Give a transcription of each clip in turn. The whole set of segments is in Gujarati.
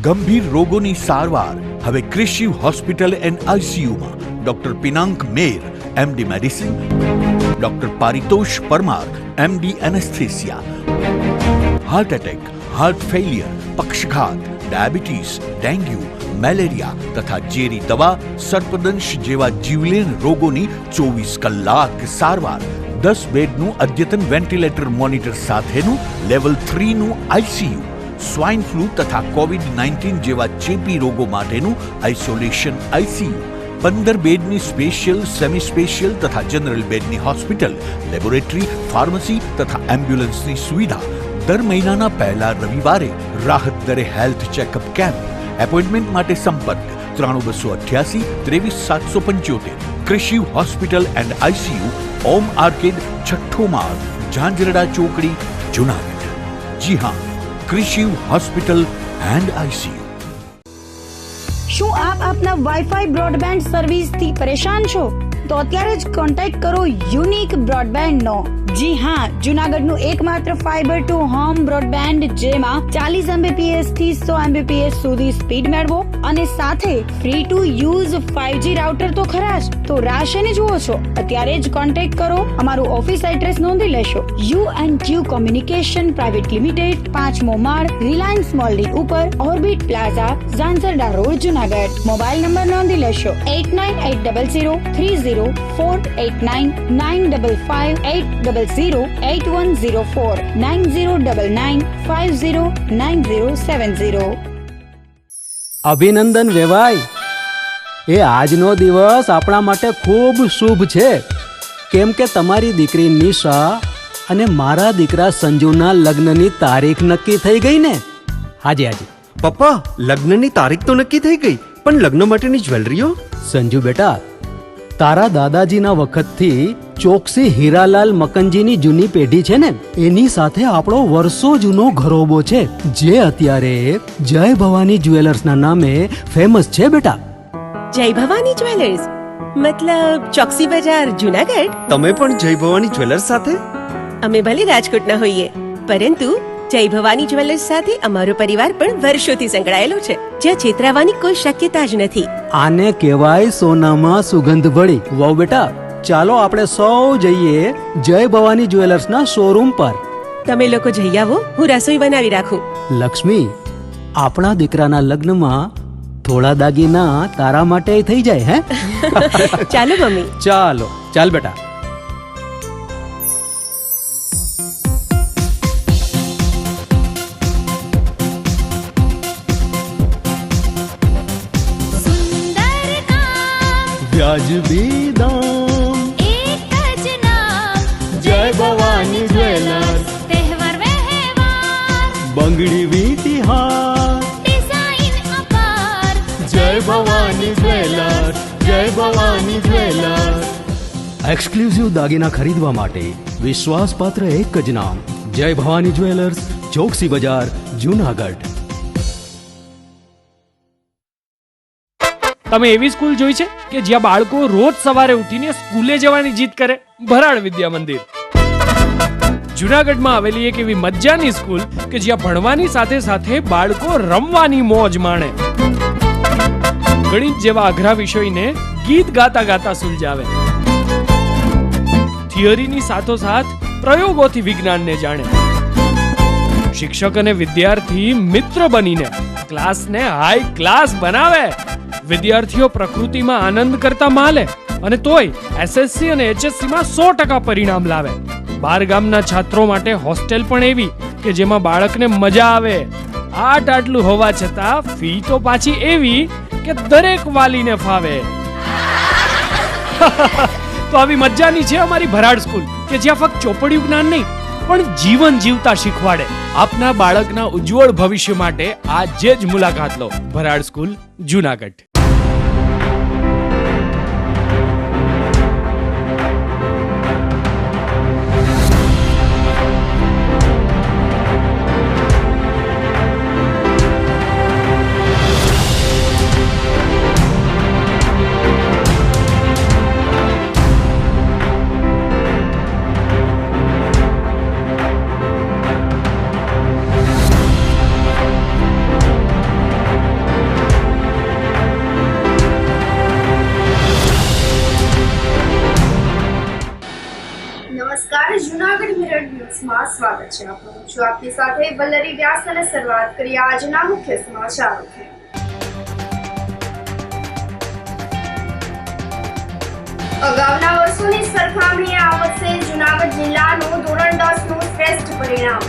ગંભીર રોગોની સારવાર હવે ક્રિશિવ હોસ્પિટલ એન્ડ આઈસીયુમાં doctor Pinank Mer, MD medicine, doctor Paritosh Parmar, MD anaesthesia, heart attack, heart failure, પક્ષઘાત, ડાયાબિટીસ, ડેન્ગ્યુ, મેલેરિયા તથા ઝેરી દવા, સર્પદંશ જેવા જીવલેણ રોગોની 24 કલાક સારવાર, 10 બેડનું અદ્યતન વેન્ટિલેટર મોનિટર સાથેનું લેવલ 3નું આઈસીયુ, સ્વાઇન ફ્લૂ તથા કોવિડ-19 જેવા ચેપી રોગો માટેનું આઇસોલેશન આઈસીયુ, 15 બેડની સ્પેશિયલ, સેમી સ્પેશિયલ તથા જનરલ બેડની હોસ્પિટલ, લેબોરેટરી, ફાર્મસી તથા એમ્બ્યુલન્સની સુવિધા, દર મહિનાના પહેલા રવિવારે રાહત દરે હેલ્થ ચેકઅપ કેમ્પ. એપોઇન્ટમેન્ટ માટે સંપર્ક 9288 23775. Krishiv hospital and ICU, Om arcade, છઠ્ઠો માળ, ઝાંઝરડા ચોકડી, જુનાગઢ. જી હા, ક્રિશિવ હોસ્પિટલ એન્ડ આઈસીયુ. શું આપ આપના વાઈફાઈ બ્રોડબેન્ડ સર્વિસથી પરેશાન છો? તો અત્યારે જ કોન્ટેક્ટ કરો યુનિક બ્રોડબેન્ડ નો. જી હા, જુનાગઢનું એકમાત્ર ફાઈબર ટુ હોમ બ્રોડબેન્ડ, જેમાં 40 Mbps થી 100 Mbps સુધી સ્પીડ મેળવો અને સાથે free to use 5G router તો ખરા જ. તો રાહ શેની જુઓ છો? અત્યારે જ કોન્ટેક્ટ કરો. અમારું ઓફિસ એડ્રેસ નોંધી લેશો. U&Q કોમ્યુનિકેશન પ્રાઇવેટ લિમિટેડ, 5મો માળ, રિલાયન્સ મોલની ઉપર, orbit plaza, Zanzarda road, Junagadh. Mobile number નોંધી લેશો 89800304899558008104 9099509070. અભિનંદન વેવાય. એ આજનો દિવસ આપણા માટે ખૂબ શુભ છે, કેમ કે તમારી દીકરી નિશા અને મારા દીકરા સંજુના લગ્નની તારીખ નક્કી થઈ ગઈ ને. હાજી હાજી પપ્પા, લગ્નની તારીખ તો નક્કી થઈ ગઈ, પણ લગ્ન માટેની જ્વેલરીઓ? સંજુ બેટા, તારા દાદાજીના વખતથી ચોકસી હીરાલાલ મકનજીની જૂની પેઢી છે ને, એની સાથે આપણો વર્ષો જૂનો ઘરોબો છે, જે અત્યારે જય ભવાની જ્વેલર્સના નામે ફેમસ છે બેટા. જય ભવાની જ્વેલર્સ મતલબ ચોકસી બજાર, જુનાગઢ? તમે પણ જય ભવાની જ્વેલર્સ સાથે? અમે ભલે રાજકોટના હોઈએ, પરંતુ જય ભવાની જ્વેલર્સ સાથે અમારો પરિવાર પણ વર્ષોથી સંકળાયેલો છે, જ્યાં છેતરાવાની કોઈ શક્યતા જ નથી. આને કહેવાય સોનામાં સુગંધ ભળી. વાવ બેટા, ચાલો આપણે સૌ જઈએ જય ભવાની જ્વેલર્સના શોરૂમ પર. તમે લોકો જઈ આવો, હું રસોઈ બનાવી રાખું. લક્ષ્મી, આપણા દીકરાના લગ્નમાં થોડા દાગીના તારા માટે થઈ જાય. હે ચાલો મમ્મી. ચાલો ચાલ બેટા. વ્યાજબી દામ, એક જ નામ, જય ભવાની જ્વેલર્સ. તહેવાર વ્યવહાર, બંગડી વીંટી હાર, ડિઝાઇન અપાર, જય ભવાની જ્વેલર્સ, જય ભવાની જ્વેલર્સ. એક્સક્લુઝિવ દાગીના ખરીદવા માટે વિશ્વાસપાત્ર એક જ નામ, જય ભવાની જ્વેલર્સ, ચોકસી બજાર, જુનાગઢ. તમે એવી સ્કૂલ જોઈ છે કે જ્યાં બાળકો રોજ સવારે ઉઠીને સ્કૂલે જવાની જીદ કરે? ભરાડ વિદ્યા મંદિર. જુનાગઢમાં આવેલી એક એવી મજાની સ્કૂલ કે જ્યાં ભણવાની સાથે સાથે બાળકો રમવાની મોજ માણે. ગણિત જેવા અઘરા વિષયને ગીત ગાતા ગાતા સુલઝાવે. થિયરીની સાથોસાથ પ્રયોગોથી વિજ્ઞાનને જાણે. શિક્ષક અને વિદ્યાર્થી મિત્ર બનીને ક્લાસને હાઈ ક્લાસ બનાવે. વિદ્યાર્થીઓ પ્રકૃતિમાં આનંદ કરતા માલે અને તોય એસએસસી અને એચએસસી માં 100% પરિણામ લાવે. બાર ગામના છાત્રો માટે હોસ્ટેલ પણ એવી કે જેમાં બાળકને મજા આવે. આટલું હોવા છતાં ફી તો પાછી એવી કે દરેક વાલીને ફાવે. તો આવી મજાની છે અમારી ભરાડ સ્કૂલ કે જ્યાં ફક્ત ચોપડિયું જ્ઞાન નહીં પણ જીવન જીવતા શીખવાડે. આપના બાળકના ઉજ્જવળ ભવિષ્ય માટે આજે જ મુલાકાત લો. ભરાડ સ્કૂલ, જુનાગઢ. ન્યૂઝમાં સ્વાગત છે આપનું. છું આપની સાથે વલ્લરી વ્યાસ અને શરૂઆત કરીએ આજના મુખ્ય સમાચારોથી. અગાઉના વર્ષોની સરખામણીએ આ વર્ષે જૂનાગઢ જિલ્લાનું ધોરણ 10નું શ્રેષ્ઠ પરિણામ.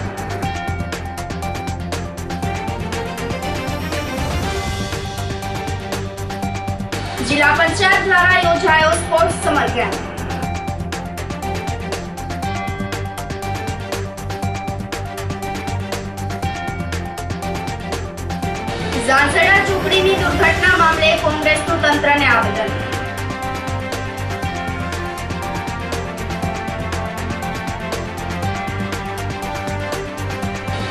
જિલ્લા પંચાયત દ્વારા યોજાયો સ્પોર્ટ્સ સમર કેમ્પ. ઝાંઝડા ઝૂંપડીની દુર્ઘટના મામલે કોંગ્રેસનું તંત્રને આવેદન.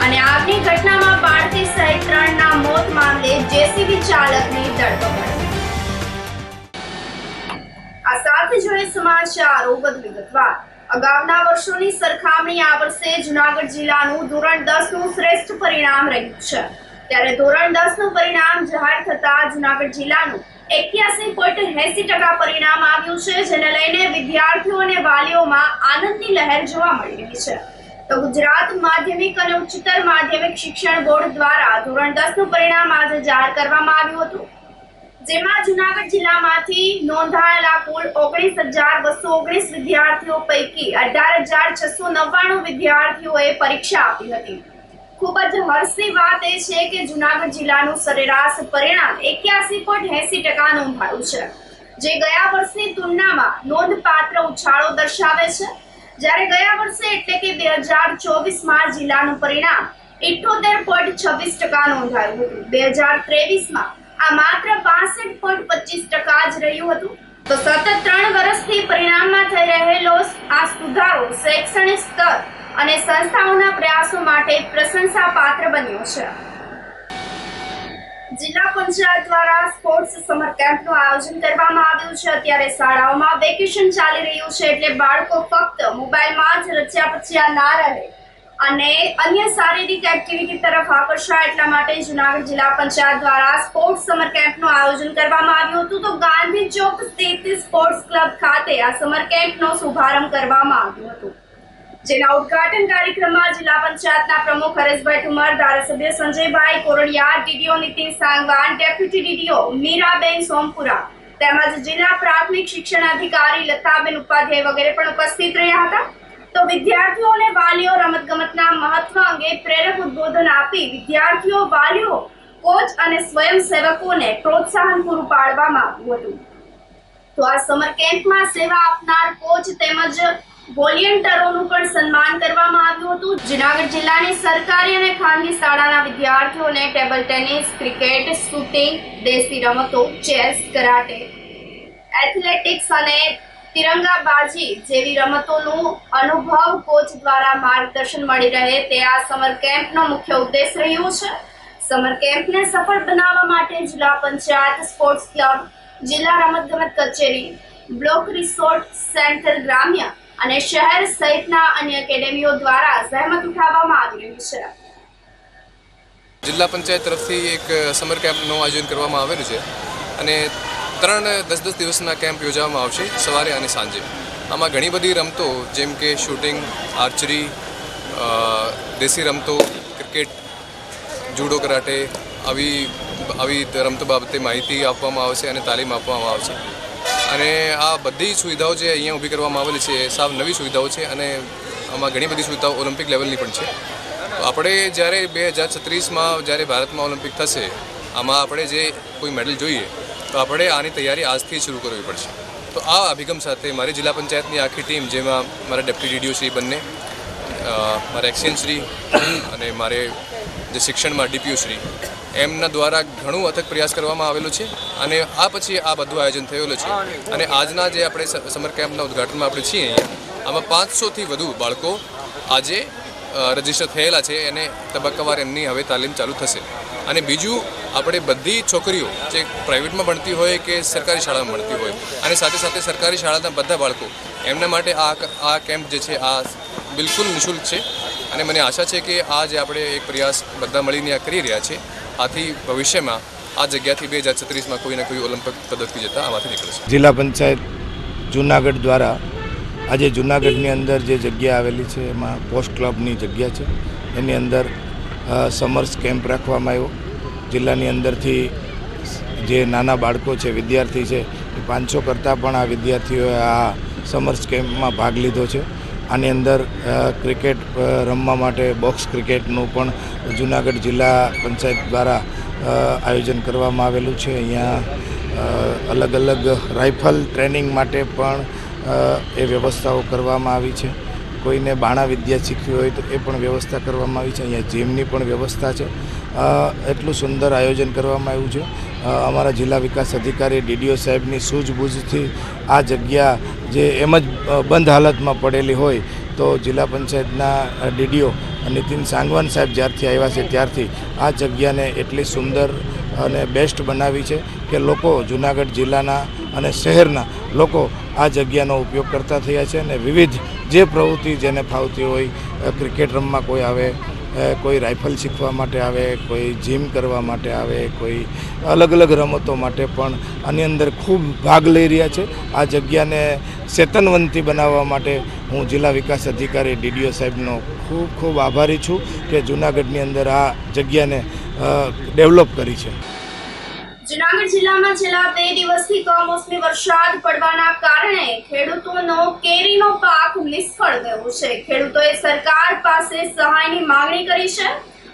અને આગની ઘટનામાં બાળકી સહિત 3ના મોત મામલે જેસીબી ચાલકની ધરપકડ. આ સાથે જોઈએ સમાચારો વધુ વિગતવાર. અગાઉના વર્ષોની સરખામણી આ વર્ષે જૂનાગઢ જિલ્લાનું ધોરણ 10નું શ્રેષ્ઠ પરિણામ રહ્યું છે. ત્યારે ધોરણ 10નું પરિણામ જાહેર થતા જૂનાગઢ જિલ્લાનું 81.80% પરિણામ આવ્યું છે, જેને લઈને વિદ્યાર્થીઓ અને વાલીઓમાં આનંદની લહેર જોવા મળી રહી છે. તો ગુજરાત માધ્યમિક અને ઉચ્ચતર માધ્યમિક શિક્ષણ બોર્ડ દ્વારા ધોરણ 10નું પરિણામ આજે જાહેર કરવામાં આવ્યું હતું, જેમાં જૂનાગઢ જિલ્લામાંથી નોંધાયેલા કુલ 19,219 વિદ્યાર્થીઓ પૈકી 18,699 વિદ્યાર્થીઓએ પરીક્ષા આપી હતી. ખૂબ જ હર્ષની વાત એ છે કે જૂનાગઢ જિલ્લાનું સરેરાશ પરિણામ 81.80% નોંધાયું છે, જે ગયા વર્ષની તુલનામાં નોંધપાત્ર ઉછાળો દર્શાવે છે. જ્યારે ગયા વર્ષે એટલે કે 2024માં જિલ્લાનું પરિણામ 78.26% નોંધાયું હતું. 2023માં આ માત્ર 62.25% જ રહ્યું હતું. તો સતત 3 વર્ષથી પરિણામમાં થઈ રહેલો આ સુધારો શૈક્ષણિક સ્તર અને સંસ્થાઓના પ્રયાસો માટે પ્રશંસાપાત્ર બન્યો છે. જિલ્લા પંચાયત દ્વારા સ્પોર્ટ્સ સમર કેમ્પનું આયોજન કરવામાં આવ્યું છે. અત્યારે શાળાઓમાં વેકેશન ચાલી રહ્યું છે, એટલે બાળકો ફક્ત મોબાઈલમાં જ રચ્યા પચ્યા ના રહે અને અન્ય શારીરિક એક્ટિવિટી તરફ આકર્ષાય એટલા માટે જૂનાગઢ જિલ્લા પંચાયત દ્વારા સ્પોર્ટ્સ સમર કેમ્પનું આયોજન કરવામાં આવ્યું હતું. તો ગાંધી ચોક સ્થિત સ્પોર્ટ્સ ક્લબ ખાતે આ સમર કેમ્પનો શુભારંભ કરવામાં આવ્યો હતો, જેના ઉદ્ઘાટન કાર્યક્રમમાં જિલ્લા પંચાયતના પ્રમુખ હરેશભાઈ ઠુમર, ધારાસભ્ય Sanjaybhai Koradiya, DDO Nitin Sangwan, deputy DDO Miraben Sompura તેમજ જિલ્લા પ્રાથમિક શિક્ષણ અધિકારી લતાબેન ઉપાધ્યાય વગેરે પણ ઉપસ્થિત રહ્યા હતા. તો વિદ્યાર્થીઓ અને વાલીઓ રમતગમતના મહત્વ અંગે પ્રેરક ઉદ્બોધન આપી વિદ્યાર્થીઓ, વાલીઓ, કોચ અને સ્વયંસેવકોને પ્રોત્સાહન પૂરું પાડવામાં આવ્યું હતું. તો આ સમર કેમ્પમાં સેવા આપનાર કોચ તેમજ વોલેન્ટિયરોનું પણ સન્માન કરવામાં આવ્યું હતું. જૂનાગઢ જિલ્લાની સરકારી અને ખાનગી શાળાના વિદ્યાર્થીઓને ટેબલ ટેનિસ, ક્રિકેટ, શૂટિંગ, દેશી રમતો, ચેસ, કરાટે, એથ્લેટિક્સ અને તિરંગાબાજી જેવી રમતોનું અનુભવ કોચ દ્વારા માર્ગદર્શન મળી રહે તે આ સમર કેમ્પનો મુખ્ય ઉદ્દેશ રહ્યો છે. સમર કેમ્પને સફળ બનાવવા માટે જિલ્લા પંચાયત, સ્પોર્ટ્સ ક્લબ, જિલ્લા રમતગમત કચેરી, બ્લોક રિસોર્ટ સેન્ટર ગ્રામ્ય અને શહેર સહિતના અન્ય એકેડેમીઓ દ્વારા જહેમત ઉઠાવવામાં આવી રહી છે. જિલ્લા પંચાયત તરફથી એક સમર કેમ્પનું આયોજન કરવામાં આવેલું છે અને 10 દિવસના કેમ્પ યોજવામાં આવશે, સવારે અને સાંજે. આમાં ઘણી બધી રમતો જેમ કે શૂટિંગ, આર્ચરી, દેશી રમતો, ક્રિકેટ, જુડો, કરાટે આવી રમતો બાબતે માહિતી આપવામાં આવશે અને તાલીમ આપવામાં આવશે. અને આ બધી સુવિધાઓ જે અહીંયા ઊભી કરવામાં આવેલી છે એ સાવ નવી સુવિધાઓ છે અને આમાં ઘણી બધી સુવિધાઓ ઓલિમ્પિક લેવલની પણ છે. તો આપણે જ્યારે 2036માં જ્યારે ભારતમાં ઓલિમ્પિક થશે, આમાં આપણે જે કોઈ મેડલ જોઈએ તો આપણે આની તૈયારી આજથી શરૂ કરવી પડશે. તો આ અભિગમ સાથે મારી જિલ્લા પંચાયતની આખી ટીમ, જેમાં મારા ડેપ્યુટી ડીડીઓ શ્રી બંને, મારા એક્સચેન્જ શ્રી અને મારે જે શિક્ષણમાં ડીપીઓ શ્રી, એમના દ્વારા ઘણું અથક પ્રયાસ કરવામાં આવેલો છે અને આ પછી આ બધું આયોજન થયેલું છે. અને આજના જે આપણે સમર કેમ્પના ઉદ્ઘાટનમાં આપણે છીએ અહીંયા, આમાં 500થી વધુ બાળકો આજે રજીસ્ટર થયેલા છે અને તબક્કાવાર એમની હવે તાલીમ ચાલુ થશે. અને બીજું, આપણે બધી છોકરીઓ જે પ્રાઇવેટમાં ભણતી હોય કે સરકારી શાળામાં ભણતી હોય અને સાથે સાથે સરકારી શાળાના બધા બાળકો, એમના માટે આ કેમ્પ જે છે આ બિલકુલ નિઃશુલ્ક છે. અને મને આશા છે કે આ જે આપણે એક પ્રયાસ બધા મળીને આ કરી રહ્યા છે, આથી ભવિષ્યમાં આ જગ્યાથી 2036માં કોઈ ને કોઈ ઓલિમ્પિક પદક જતા આમાંથી નીકળશે. જિલ્લા પંચાયત જૂનાગઢ દ્વારા આજે જૂનાગઢની અંદર જે જગ્યા આવેલી છે એમાં પોસ્ટ ક્લબની જગ્યા છે, એની અંદર સમર્સ કેમ્પ રાખવામાં આવ્યો. જિલ્લાની અંદરથી જે નાના બાળકો છે, વિદ્યાર્થી છે, એ 500 કરતાં પણ આ વિદ્યાર્થીઓએ આ સમર્સ કેમ્પમાં ભાગ લીધો છે. આની અંદર ક્રિકેટ રમવા માટે બોક્સ ક્રિકેટનું પણ જૂનાગઢ જિલ્લા પંચાયત દ્વારા આયોજન કરવામાં આવેલું છે. અહીંયા અલગ અલગ રાઇફલ ટ્રેનિંગ માટે પણ એ વ્યવસ્થાઓ કરવામાં આવી છે. કોઈને બાણા વિદ્યા શીખવી હોય તો એ પણ વ્યવસ્થા કરવામાં આવી છે. અહીંયા જીમની પણ વ્યવસ્થા છે. એટલું સુંદર આયોજન કરવામાં આવ્યું છે. અમારા જિલ્લા વિકાસ અધિકારી DDO સાહેબની સૂઝબૂઝથી આ જગ્યા જે એમ જ બંધ હાલતમાં પડેલી હોય તો જિલ્લા પંચાયતના DDO નીતિન સાંગવાન સાહેબ જ્યારથી આવ્યા છે ત્યારથી આ જગ્યાને એટલી સુંદર અને બેસ્ટ બનાવી છે કે લોકો જૂનાગઢ જિલ્લાના અને શહેરના લોકો આ જગ્યાનો ઉપયોગ કરતા થયા છે. અને વિવિધ જે પ્રવૃત્તિ જેને ફાવતી હોય, ક્રિકેટ રમવા કોઈ આવે, કોઈ રાઇફલ શીખવા માટે આવે, કોઈ જીમ કરવા માટે આવે, કોઈ અલગ અલગ રમતો માટે પણ આની અંદર ખૂબ ભાગ લઈ રહ્યા છે. આ જગ્યાને ચેતનવંતી બનાવવા માટે હું જિલ્લા વિકાસ અધિકારી DDO સાહેબનો ખૂબ ખૂબ આભારી છું કે જૂનાગઢની અંદર આ જગ્યાને ડેવલપ કરી છે. જૂનાગઢ જિલ્લામાં છેલ્લા 2 દિવસથી કમોસમી વરસાદ પડવાના કારણે ખેડૂતોનો કેરીનો પાક નિષ્ફળ ગયો છે. ખેડૂતોએ સરકાર પાસે સહાયની માંગણી કરી છે.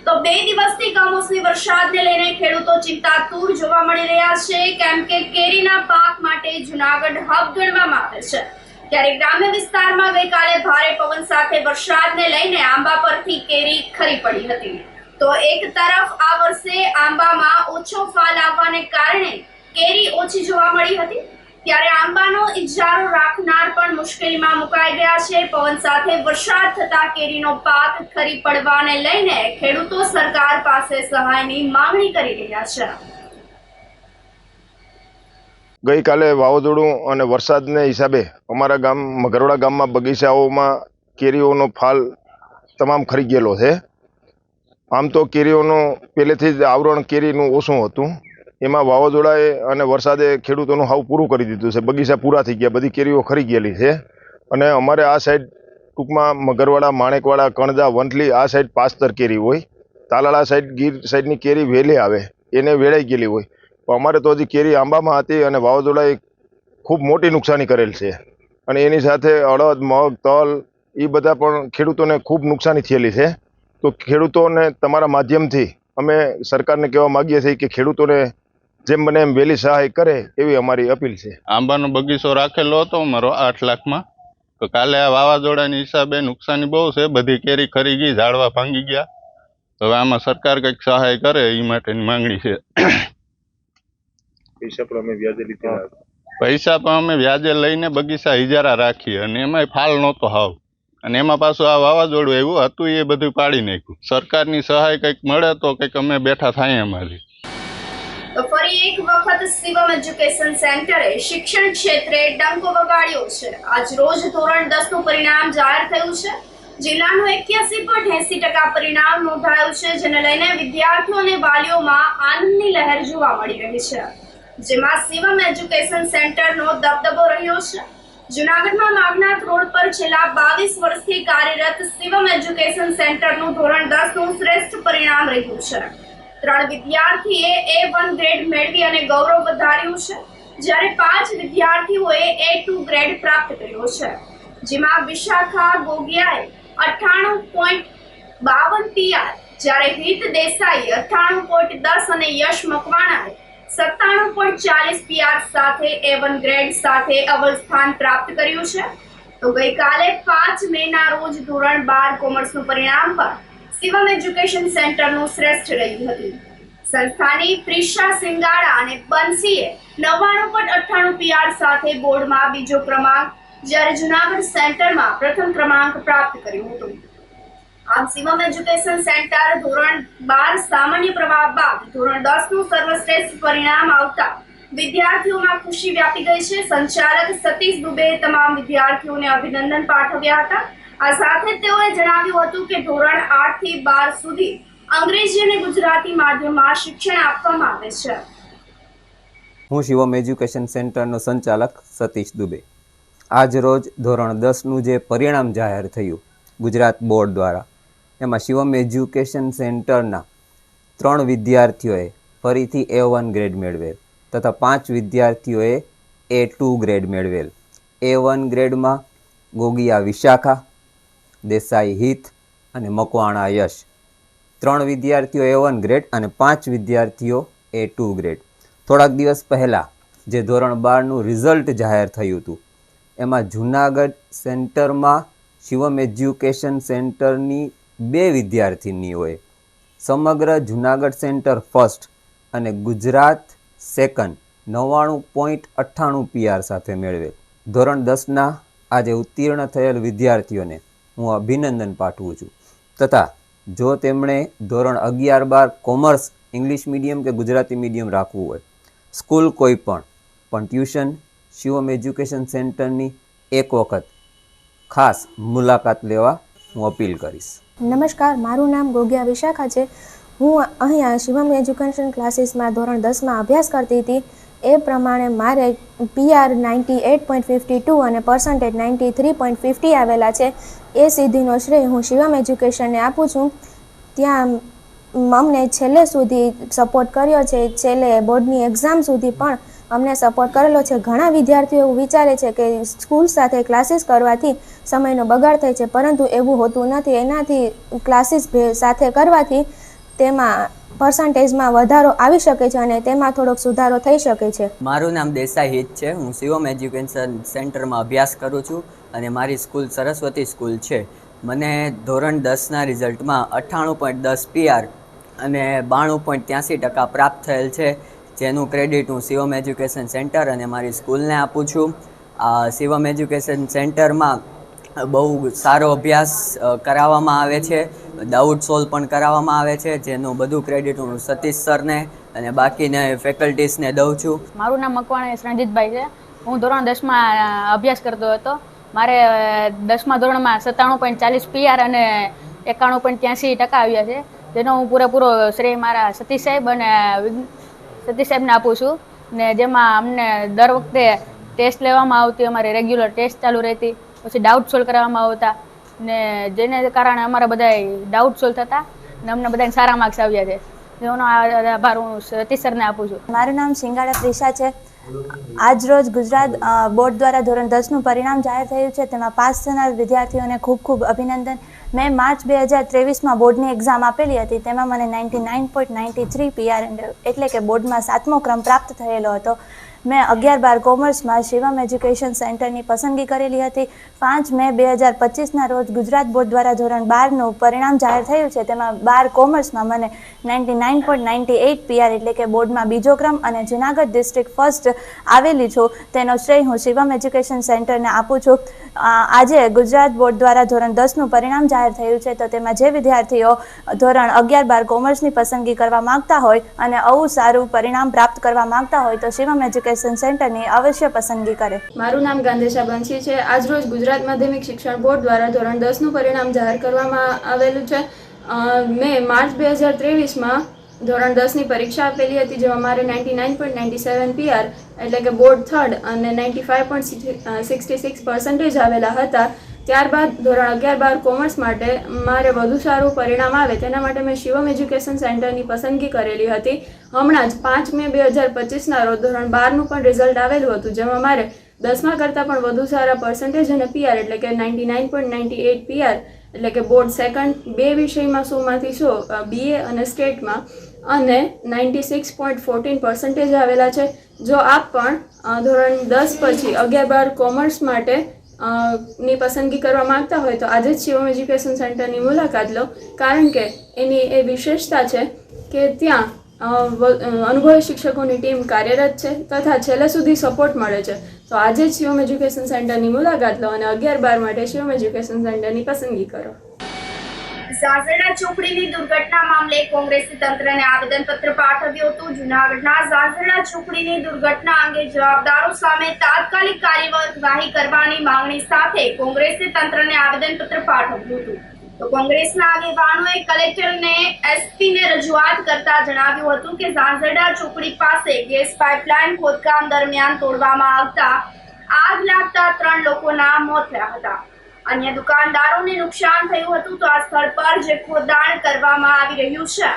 તો 2 દિવસથી કમોસમી વરસાદને લઈને ખેડૂતો ચિંતાતુર જોવા મળી રહ્યા છે, કેમ કે કેરીના પાક માટે જૂનાગઢ હબ ગણવામાં આવે છે. ત્યારે ગ્રામ્ય વિસ્તારમાં ગઈકાલે ભારે પવન સાથે વરસાદને લઈને આંબા પરથી કેરી ખરી પડી હતી. તો એક તરફ આ વર્ષે આંબામાં ઓછો ફાલ આવવાને કારણે કેરી ઓછી જોવા મળી હતી, ત્યારે આંબાનો ઇજારો રાખનાર પણ મુશ્કેલીમાં મુકાઈ ગયા છે. પવન સાથે વરસાદ થતા કેરીનો પાક ખરી પડવાને લઈને ખેડૂતો સરકાર પાસે સહાયની માંગણી કરી રહ્યા છે. ગઈકાલે વાવાઝોડું અને વરસાદને હિસાબે અમારા ગામ મગરોડા ગામમાં બગીચાઓમાં કેરીઓનો ફાલ તમામ ખરી ગયેલો છે. આમ તો કેરીઓનું પહેલેથી જ આવરણ કેરીનું ઓછું હતું, એમાં વાવાઝોડાએ અને વરસાદે ખેડૂતોનું હાવ પૂરું કરી દીધું છે. બગીચા પૂરા થઈ ગયા, બધી કેરીઓ ખરી ગયેલી છે. અને અમારે આ સાઈડ ટૂંકમાં મગરવાડા, માણેકવાડા, કણજા, વંથલી આ સાઈડ પાસ્તર કેરી હોય. તાલાળા સાઈડ ગીર સાઈડની કેરી વહેલી આવે, એને વેળાઈ ગયેલી હોય. તો અમારે તો હજી કેરી આંબામાં હતી અને વાવાઝોડાએ ખૂબ મોટી નુકસાની કરેલ છે. અને એની સાથે અડદ, મગ, તલ એ બધા પણ ખેડૂતોને ખૂબ નુકસાની થયેલી છે. તો ખેડૂતોને તમારા માધ્યમથી અમે સરકારને કહેવા માગીએ છીએ કે ખેડૂતોને જેમ બને એમ વહેલી સહાય કરે એવી અમારી અપીલ છે. આંબાનો બગીચો રાખેલો હતો અમારો 8 લાખમાં, તો કાલે આ વાવાઝોડાની હિસાબે નુકસાની બહુ છે. બધી કેરી ખરી ગઈ, ઝાડવા ભાંગી ગયા. હવે આમાં સરકાર કંઈક સહાય કરે એ માટેની માંગણી છે. પૈસા પણ અમે વ્યાજે લઈને બગીચા ઇજારા રાખીએ અને એમાંય ફાલ નહોતો હાવ. અને એમાં પાછું આ વાવાઝોડું એવું હતું એ બધું પાડી નાખ્યું. સરકારની સહાય કંઈક મળે તો કંઈક અમે બેઠા થાય અમારી. તો ફરી એક વખત શિવમ એજ્યુકેશન સેન્ટરે શિક્ષણ ક્ષેત્રે ડંકો વગાડ્યો છે. આજ રોજ ધોરણ 10 નું પરિણામ જાહેર થયું છે. જિલ્લાનું 81.80% પરિણામ નોંધાયું છે, જેને લઈને વિદ્યાર્થીઓ અને વાલીઓમાં આનંદની લહેર જોવા મળી રહી છે, જેમાં શિવમ એજ્યુકેશન સેન્ટરનો દબદબો રહ્યો છે. જૂનાગઢમાં નાગનાથ રોડ પર છેલ્લા 22 વર્ષથી કાર્યરત શિવમ એજ્યુકેશન સેન્ટરનું ધોરણ 10 નું શ્રેષ્ઠ પરિણામ રહ્યું છે. 3 વિદ્યાર્થીએ A1 ગ્રેડ મેળવી અને ગૌરવ વધાર્યું છે, જ્યારે 5 વિદ્યાર્થીઓએ A2 ગ્રેડ પ્રાપ્ત કર્યો છે, જેમાં વિશાખા ગોગિયાએ 98.52 PR, જ્યારે હિત દેસાઈ 98.10 અને યશ મકવાણાએ 97.40 PR સાથે A1 ગ્રેડ સાથે અવ્વલ સ્થાન પ્રાપ્ત કર્યું છે. તો ગઈકાલે 5 મેના રોજ ધોરણ 12 કોમર્સનું પરિણામ પણ શિવમ એજ્યુકેશન સેન્ટરનું શ્રેષ્ઠ રહ્યું હતું. સંસ્થાની પ્રિશા સિંગાડા અને બંસીએ 99.98 PR સાથે બોર્ડમાં બીજો ક્રમાંક, જ્યારે જૂનાગઢ સેન્ટરમાં પ્રથમ ક્રમાંક પ્રાપ્ત કર્યો હતો. આમ શિવમ એજ્યુકેશન સેન્ટર ધોરણ 12 સામાન્ય પ્રવાહ બાદ ધોરણ 10 નું સર્વશ્રેષ્ઠ પરિણામ આવતા વિદ્યાર્થીઓમાં ખુશી વ્યાપી ગઈ છે. સંચાલક સતીશ દુબેએ તમામ વિદ્યાર્થીઓને અભિનંદન પાઠવ્યા હતા. આ સાથે તેઓએ જણાવ્યું હતું કે ધોરણ 8 થી 12 સુધી અંગ્રેજી અને ગુજરાતી માધ્યમમાં શિક્ષણ આપવામાં આવે છે. હું શિવમ એજ્યુકેશન સેન્ટરનો સંચાલક સતીશ દુબે. આજ રોજ ધોરણ 10નું જે પરિણામ જાહેર થયું ગુજરાત બોર્ડ દ્વારા, એમાં શિવમ એજ્યુકેશન સેન્ટરના 3 વિદ્યાર્થીઓએ ફરીથી A1 ગ્રેડ મેળવેલ તથા 5 વિદ્યાર્થીઓએ A2 ગ્રેડ મેળવેલ. A1 ગ્રેડમાં ગોગિયા વિશાખા, દેસાઈ હિત અને મકવાણા યશ. 3 વિદ્યાર્થીઓ A1 ગ્રેડ અને 5 વિદ્યાર્થીઓ A2 ગ્રેડ. થોડાક દિવસ પહેલાં જે ધોરણ 12નું રિઝલ્ટ જાહેર થયું હતું એમાં જૂનાગઢ સેન્ટરમાં શિવમ એજ્યુકેશન સેન્ટરની 2 વિદ્યાર્થીનીઓએ સમગ્ર જૂનાગઢ સેન્ટર ફર્સ્ટ અને ગુજરાત સેકન્ડ 99.98 PR સાથે મેળવેલ. ધોરણ 10ના આજે ઉત્તીર્ણ થયેલ વિદ્યાર્થીઓને હું અભિનંદન પાઠવું છું તથા જો તેમણે ધોરણ 11-12 કોમર્સ ઇંગ્લિશ મીડિયમ કે ગુજરાતી મીડિયમ રાખવું હોય, સ્કૂલ કોઈ પણ ટ્યુશન શિવમ એજ્યુકેશન સેન્ટરની એક વખત ખાસ મુલાકાત લેવા હું અપીલ કરીશ. નમસ્કાર, મારું નામ ગોગિયા વિશાખા છે. હું અહીંયા શિવમ એજ્યુકેશન ક્લાસીસમાં ધોરણ 10માં અભ્યાસ કરતી હતી. એ પ્રમાણે મારે PR 98.52 અને પર્સન્ટેજ 93.50 આવેલા છે. એ સિદ્ધિનો શ્રેય હું શિવમ એજ્યુકેશનને આપું છું. ત્યાં અમને છેલ્લે સુધી સપોર્ટ કર્યો છે. છેલ્લે બોર્ડની એક્ઝામ સુધી પણ અમને સપોર્ટ કરેલો છે. ઘણા વિદ્યાર્થીઓ એવું વિચારે છે કે સ્કૂલ સાથે ક્લાસીસ કરવાથી સમયનો બગાડ થાય છે, પરંતુ એવું હોતું નથી. એનાથી ક્લાસીસ સાથે કરવાથી તેમાં પર્સન્ટેજમાં વધારો આવી શકે છે અને તેમાં થોડોક સુધારો થઈ શકે છે. મારું નામ દેસાઈ હિત છે. હું શિવમ એજ્યુકેશન સેન્ટરમાં અભ્યાસ કરું છું અને મારી સ્કૂલ સરસ્વતી સ્કૂલ છે. મને ધોરણ 10ના રિઝલ્ટમાં 98.10 PR અને 92.83% પ્રાપ્ત થયેલ છે, જેનું ક્રેડિટ હું શિવમ એજ્યુકેશન સેન્ટર અને મારી સ્કૂલને આપું છું. શિવમ એજ્યુકેશન સેન્ટરમાં બહુ સારો અભ્યાસ કરાવવામાં આવે છે, ડાઉટ સોલ્વ પણ કરાવવામાં આવે છે, જેનું બધું ક્રેડિટ હું સતીશ સરને અને બાકીને ફેકલ્ટીસને દઉં છું. મારું નામ મકવાણા રણજીતભાઈ છે. હું ધોરણ 10માં અભ્યાસ કરતો હતો. મારે 10મા ધોરણમાં 97.40 PR અને 91.83% આવ્યા છે, જેનો હું પૂરેપૂરો શ્રેય મારા સતીશ સાહેબ અને સતીશ સાહેબને આપું છું. ને જેમાં અમને દર વખતે ટેસ્ટ લેવામાં આવતી, અમારી રેગ્યુલર ટેસ્ટ ચાલુ રહેતી, પછી ડાઉટ સોલ્વ કરવામાં આવતા ને જેને કારણે અમારા બધા ડાઉટ સોલ્વ થતા ને અમને બધાને સારા માર્ક્સ આવ્યા છે, જેનો આભાર હું સતીશ સરને આપું છું. મારું નામ શિંગાડા પ્રિશા છે. આજ રોજ ગુજરાત બોર્ડ દ્વારા ધોરણ 10નું પરિણામ જાહેર થયું છે. તેમાં પાસ થનાર વિદ્યાર્થીઓને ખૂબ ખૂબ અભિનંદન. મેં માર્ચ 2023માં બોર્ડની એક્ઝામ આપેલી હતી. તેમાં મને 99.93 PR એટલે કે બોર્ડમાં 7મો ક્રમ પ્રાપ્ત થયેલો હતો. મેં 11-12 કોમર્સમાં શિવમ એજ્યુકેશન સેન્ટરની પસંદગી કરેલી હતી. 5 મે 2025ના રોજ ગુજરાત બોર્ડ દ્વારા ધોરણ 12નું પરિણામ જાહેર થયું છે. તેમાં 12 કોમર્સમાં મને 99.98 PR એટલે કે બોર્ડમાં 2જો ક્રમ અને જૂનાગઢ ડિસ્ટ્રિક્ટ ફર્સ્ટ આવેલી છું. તેનો શ્રેય હું શિવમ એજ્યુકેશન સેન્ટરને આપું છું. આજે ગુજરાત બોર્ડ દ્વારા ધોરણ 10નું પરિણામ જાહેર થયું છે, તો તેમાં જે વિદ્યાર્થીઓ ધોરણ 11-12 કોમર્સની પસંદગી કરવા માગતા હોય અને આવું સારું પરિણામ પ્રાપ્ત કરવા માગતા હોય તો શિવમ એજ્યુકેશન સેન્ટરની અવશ્ય પસંદગી કરે. મારું નામ ગાંધેશા બંસી છે. આજરોજ ગુજરાત માધ્યમિક શિક્ષણ બોર્ડ દ્વારા ધોરણ 10નું પરિણામ જાહેર કરવામાં આવેલું છે. મેં માર્ચ 2023માં ધોરણ 10ની પરીક્ષા આપેલી હતી, જેમાં મારે 99.97 PR એટલે કે બોર્ડ થર્ડ અને 95.66% આવેલા હતા. ત્યારબાદ ધોરણ 11-12 કોમર્સ માટે મારે વધુ સારું પરિણામ આવે તેના માટે મેં શિવમ એજ્યુકેશન સેન્ટરની પસંદગી કરેલી હતી. હમણાં જ 5 મે 2025ના રોજ ધોરણ 12નું પણ રિઝલ્ટ આવેલું હતું, જેમાં મારે 10મા કરતાં પણ વધુ સારા પર્સન્ટેજ અને PR એટલે કે 99.98 PR એટલે કે બોર્ડ સેકન્ડ 2 વિષયમાં 100માંથી 100 BA અને સ્ટેટમાં અને 96.14% આવેલા છે. જો આપ પણ ધોરણ 10 પછી 11-12 કોમર્સ માટે ની પસંદગી કરવા માંગતા હોય તો આજે જ શિવમ એજ્યુકેશન સેન્ટરની મુલાકાત લો, કારણ કે એની એ વિશેષતા છે કે ત્યાં અનુભવી શિક્ષકોની ટીમ કાર્યરત છે તથા છેલ્લે સુધી સપોર્ટ મળે છે. તો આજે જ શિવમ એજ્યુકેશન સેન્ટરની મુલાકાત લો અને 11-12 માટે શિવમ એજ્યુકેશન સેન્ટરની પસંદગી કરો. ઝાઝરડા ચોકડીની દુર્ઘટના મામલે કોંગ્રેસે તંત્રને આવેદનપત્ર પાઠવ્યું હતું. જૂનાગઢના ઝાઝરડા ચોકડીની દુર્ઘટના અંગે જવાબદારો સામે તાત્કાલિક કાર્યવાહી કરવાની માંગણી સાથે કોંગ્રેસે તંત્રને આવેદનપત્ર પાઠવ્યું હતું. તો કોંગ્રેસના આગેવાનોએ કલેક્ટરને SP ને રજૂઆત કરતા જણાવ્યું હતું કે ઝાઝરડા ચોકડી પાસે ગેસ પાઇપલાઇન ખોદકામ દરમિયાન તોડવામાં આવતા આગ લાગતા 3 લોકોના મોત થયા હતા. અન્ય દુકાનદારોને નુકસાન થયું હતું. તો આ સ્થળ પર જે ખોદાણ કરવામાં આવી રહ્યું છે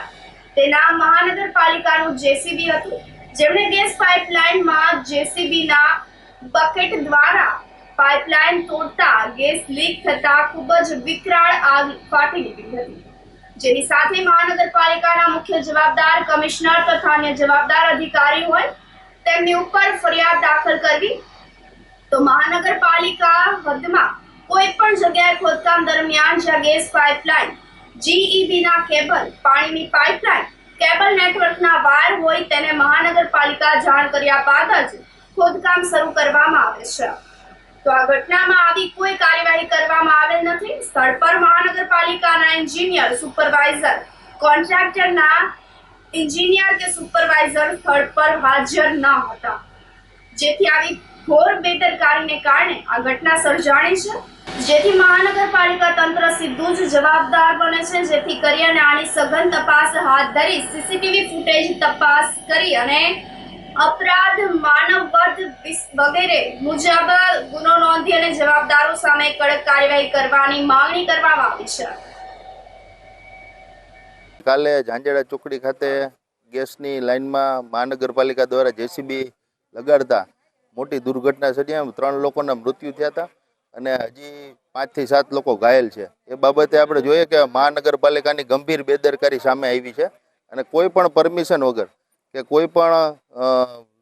તેના મહાનગરપાલિકાનું જેસીબી હતું, જેમણે ગેસ પાઇપલાઇનમાં જેસીબીના બકેટ દ્વારા પાઇપલાઇન તોડતા ગેસ લીક થતા ખૂબ જ વિકરાળ આગ ફાટી નીકળી હતી, જેની સાથે મહાનગરપાલિકાના મુખ્ય જવાબદાર કમિશનર તથા અન્ય જવાબદાર અધિકારી હોય તેમની ઉપર ફરિયાદ દાખલ કરવી. તો મહાનગરપાલિકા હદમાં કોઈ પણ જગ્યાએ ખોદકામ દરમિયાન જ્યાં ગેસ પાઇપલાઇન, જીઈબીના કેબલ, પાણીની પાઇપલાઇન, કેબલ નેટવર્કના વાયર હોય તેને મહાનગરપાલિકા જાણ કર્યા બાદ જ ખોદકામ શરૂ કરવામાં આવે છે. તો આ ઘટનામાં આવી કોઈ કાર્યવાહી કરવામાં આવેલ નથી. સ્થળ પર મહાનગરપાલિકાના એન્જિનિયર, સુપરવાઇઝર, કોન્ટ્રાક્ટરના એન્જિનિયર કે સુપરવાઇઝર સ્થળ પર હાજર ન હતા, જેથી આવી ઘોર બેદરકારીને કારણે આ ઘટના સર્જાણી છે, જેથી મહાનગરપાલિકા તંત્ર સીધું જ જવાબદાર બને છે. જેથી કરી અને આની સઘન તપાસ હાથ ધરી સીસીટીવી ફૂટેજ તપાસ કરી અને અપરાધ, માનવવધ વગેરે મુજબ ગુનો નોંધી અને જવાબદારો સામે કડક કાર્યવાહી કરવાની માંગણી કરવામાં આવી છે. કાલે ઝાંઝેડા ચોકડી ખાતે ગેસની લાઇનમાં મહાનગરપાલિકા દ્વારા જેસીબી લગાડતા મોટી દુર્ઘટના સર્જાઈ. 3 લોકોના મૃત્યુ થયા હતા અને હજી 5 થી 7 લોકો ઘાયલ છે. એ બાબતે આપણે જોઈએ કે મહાનગરપાલિકાની ગંભીર બેદરકારી સામે આવી છે અને કોઈ પણ પરમિશન વગર કે કોઈ પણ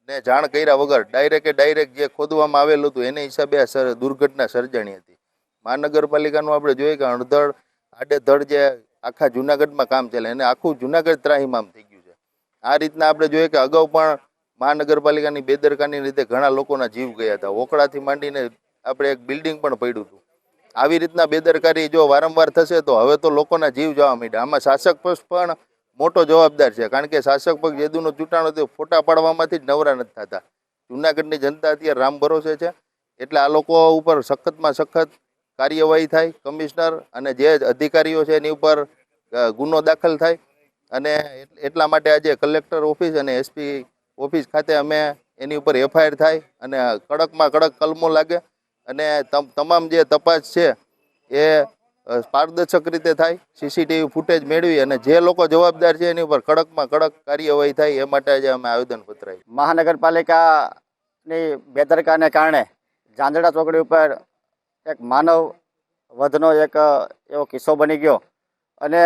ને જાણ કર્યા વગર ડાયરેક્ટ જે ખોદવામાં આવેલું હતું એને હિસાબે આ દુર્ઘટના સર્જાણી હતી. મહાનગરપાલિકાનું આપણે જોઈએ કે અણધડ આડેધડ જે આખા જુનાગઢમાં કામ ચાલે અને આખું જુનાગઢ ત્રાહિમામ થઈ ગયું છે. આ રીતના આપણે જોઈએ કે અગાઉ પણ મહાનગરપાલિકાની બેદરકારીને લીધે ઘણા લોકોના જીવ ગયા હતા. ઓકળાથી માંડીને આપણે એક બિલ્ડિંગ પણ પડ્યું હતું. આવી રીતના બેદરકારી જો વારંવાર થશે તો હવે તો લોકોના જીવ જવા માંડ્યા. આમાં શાસક પક્ષ પણ મોટો જવાબદાર છે, કારણ કે શાસક પક્ષ જેદુનો ચૂંટાણો તે ફોટા પાડવામાંથી જ નવરા નથી થતા. જુનાગઢની જનતા અત્યારે રામ ભરોસે છે, એટલે આ લોકો ઉપર સખતમાં સખત કાર્યવાહી થાય. કમિશનર અને જે અધિકારીઓ છે એની ઉપર ગુનો દાખલ થાય અને એટલા માટે આજે કલેક્ટર ઓફિસ અને એસપી ઓફિસ ખાતે અમે એની ઉપર એફઆઈઆર થાય અને કડકમાં કડક કલમો લાગે અને તમામ જે તપાસ છે એ પારદર્શક રીતે થાય. સીસીટીવી ફૂટેજ મેળવી અને જે લોકો જવાબદાર છે એની ઉપર કડકમાં કડક કાર્યવાહી થાય એ માટે આજે અમે આવેદનપત્ર આપ્યું. મહાનગરપાલિકાની બેદરકારીને કારણે ઝાંઝડા ચોકડી ઉપર એક માનવ વધનો એક એવો કિસ્સો બની ગયો અને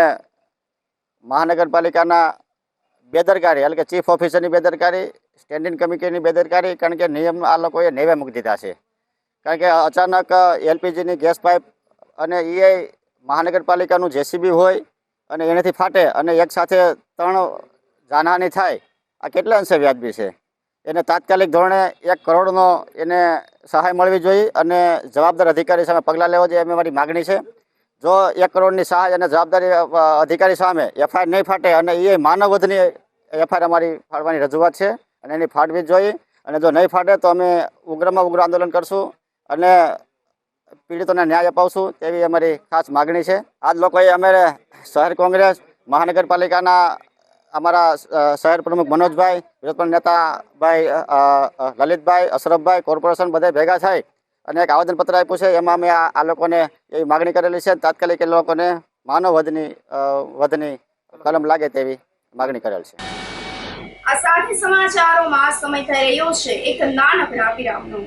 મહાનગરપાલિકાના બેદરકારી એટલે કે ચીફ ઓફિસરની બેદરકારી, સ્ટેન્ડિંગ કમિટીની બેદરકારી, કારણ કે નિયમ આ લોકોએ નેવે મૂકી દીધા છે. કારણ કે અચાનક એલપીજીની ગેસ પાઇપ અને એ મહાનગરપાલિકાનું જેસીબી હોય અને એનાથી ફાટે અને એક સાથે 3 જાનહાનિ થાય, આ કેટલા અંશે વ્યાજબી છે? એને તાત્કાલિક ધોરણે 1 કરોડનો એને સહાય મળવી જોઈએ અને જવાબદાર અધિકારી સામે પગલાં લેવા જોઈએ એમ મારી માગણી છે. જો 1 કરોડની સહાય અને જવાબદારી અધિકારી સામે એફઆઈઆર નહીં ફાટે અને એ માનવવધની એફઆઈઆર અમારી ફાડવાની રજૂઆત છે અને એની ફાડવી જ જોઈએ. અને જો નહીં ફાટે તો અમે ઉગ્રમાં ઉગ્ર આંદોલન કરશું અને પીડિતોને ન્યાય અપાવશું તેવી અમારી ખાસ માગણી છે. આ જ લોકોએ અમારે શહેર કોંગ્રેસ, મહાનગરપાલિકાના અમારા શહેર પ્રમુખ મનોજભાઈ, વિરોધ નેતા ભાઈ લલિતભાઈ, અશરફભાઈ, કોર્પોરેશન બધા ભેગા થાય અને એક આવેદનપત્ર આપ્યું છે. એમાં અમે આ લોકોને એવી માગણી કરેલી છે તાત્કાલિક એ લોકોને માનવ વધની કલમ લાગે તેવી માગણી કરેલ છે. આ સાથે સમાચારોમાં સમય થઈ રહ્યો છે એક નાનકડા વિરામનો.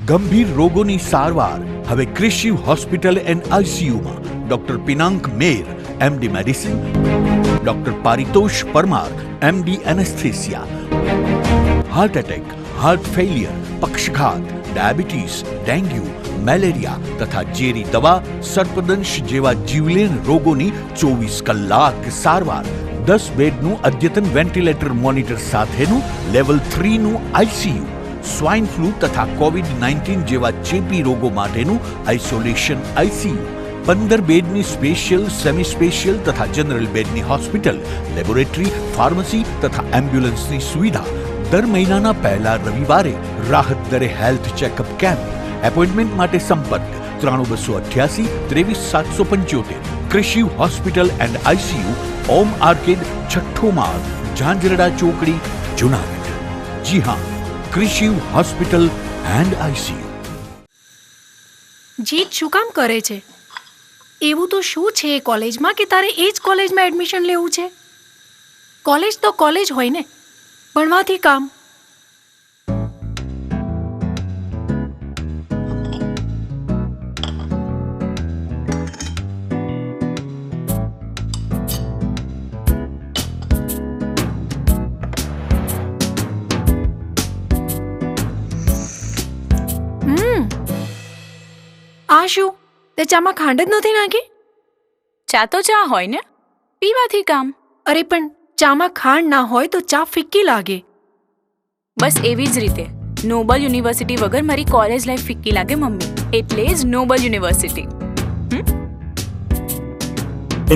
ગંભીર રોગોની સારવાર હવે કૃષિ હોસ્પિટલ એન્ડ આઈસીયુમાં doctor Pinank Mer, MD medicine, doctor Paritosh Parmar, MD anaesthesia, heart attack, heart failure, પક્ષઘાત, ડાયાબિટીસ, ડેન્ગ્યુ, મેલેરિયા તથા ઝેરી દવા, સર્પદંશ જેવા જીવલેણ રોગોની 24 કલાક સારવાર. 10 બેડનું અદ્યતન વેન્ટિલેટર મોનિટર સાથેનું લેવલ 3નું આઈસીયુ, સ્વાઇન ફ્લૂ તથા કોવિડ-19 જેવા ચેપી રોગો માટેનું આઇસોલેશન આઈસીયુ, 15 બેડની સ્પેશિયલ, સેમી સ્પેશિયલ તથા જનરલ બેડની હોસ્પિટલ, લેબોરેટરી, ફાર્મસી તથા એમ્બ્યુલન્સની સુવિધા. દર મહિનાના પહેલા રવિવારે રાહત દરે હેલ્થ ચેકઅપ કેમ્પ. એપોઇન્ટમેન્ટ માટે સંપર્ક 9288 23775. કૃષિ hospital and ICU, Om arcade, છઠ્ઠો માળ, ઝાંઝરડા ચોકડી, જુનાગઢ. જી હા, કૃષિ હોસ્પિટલ એન્ડ આઈસીયુ. જીત શું કામ કરે છે? એવું તો શું છે એ કોલેજમાં કે તારે એ જ કોલેજમાં એડમિશન લેવું છે? કોલેજ તો કોલેજ હોય ને, ભણવાથી કામ. આ શું? તે ચામાં ખાંડ જ નથી નાખી? ચા તો ચા હોય ને, પીવાથી કામ. અરે પણ ચામાં ખાંડ ના હોય તો ચા ફિક્કી લાગે. બસ એવી જ રીતે નોબલ યુનિવર્સિટી વગર મારી કોલેજ લાઈફ ફિક્કી લાગે મમ્મી. એટલે જ Noble University.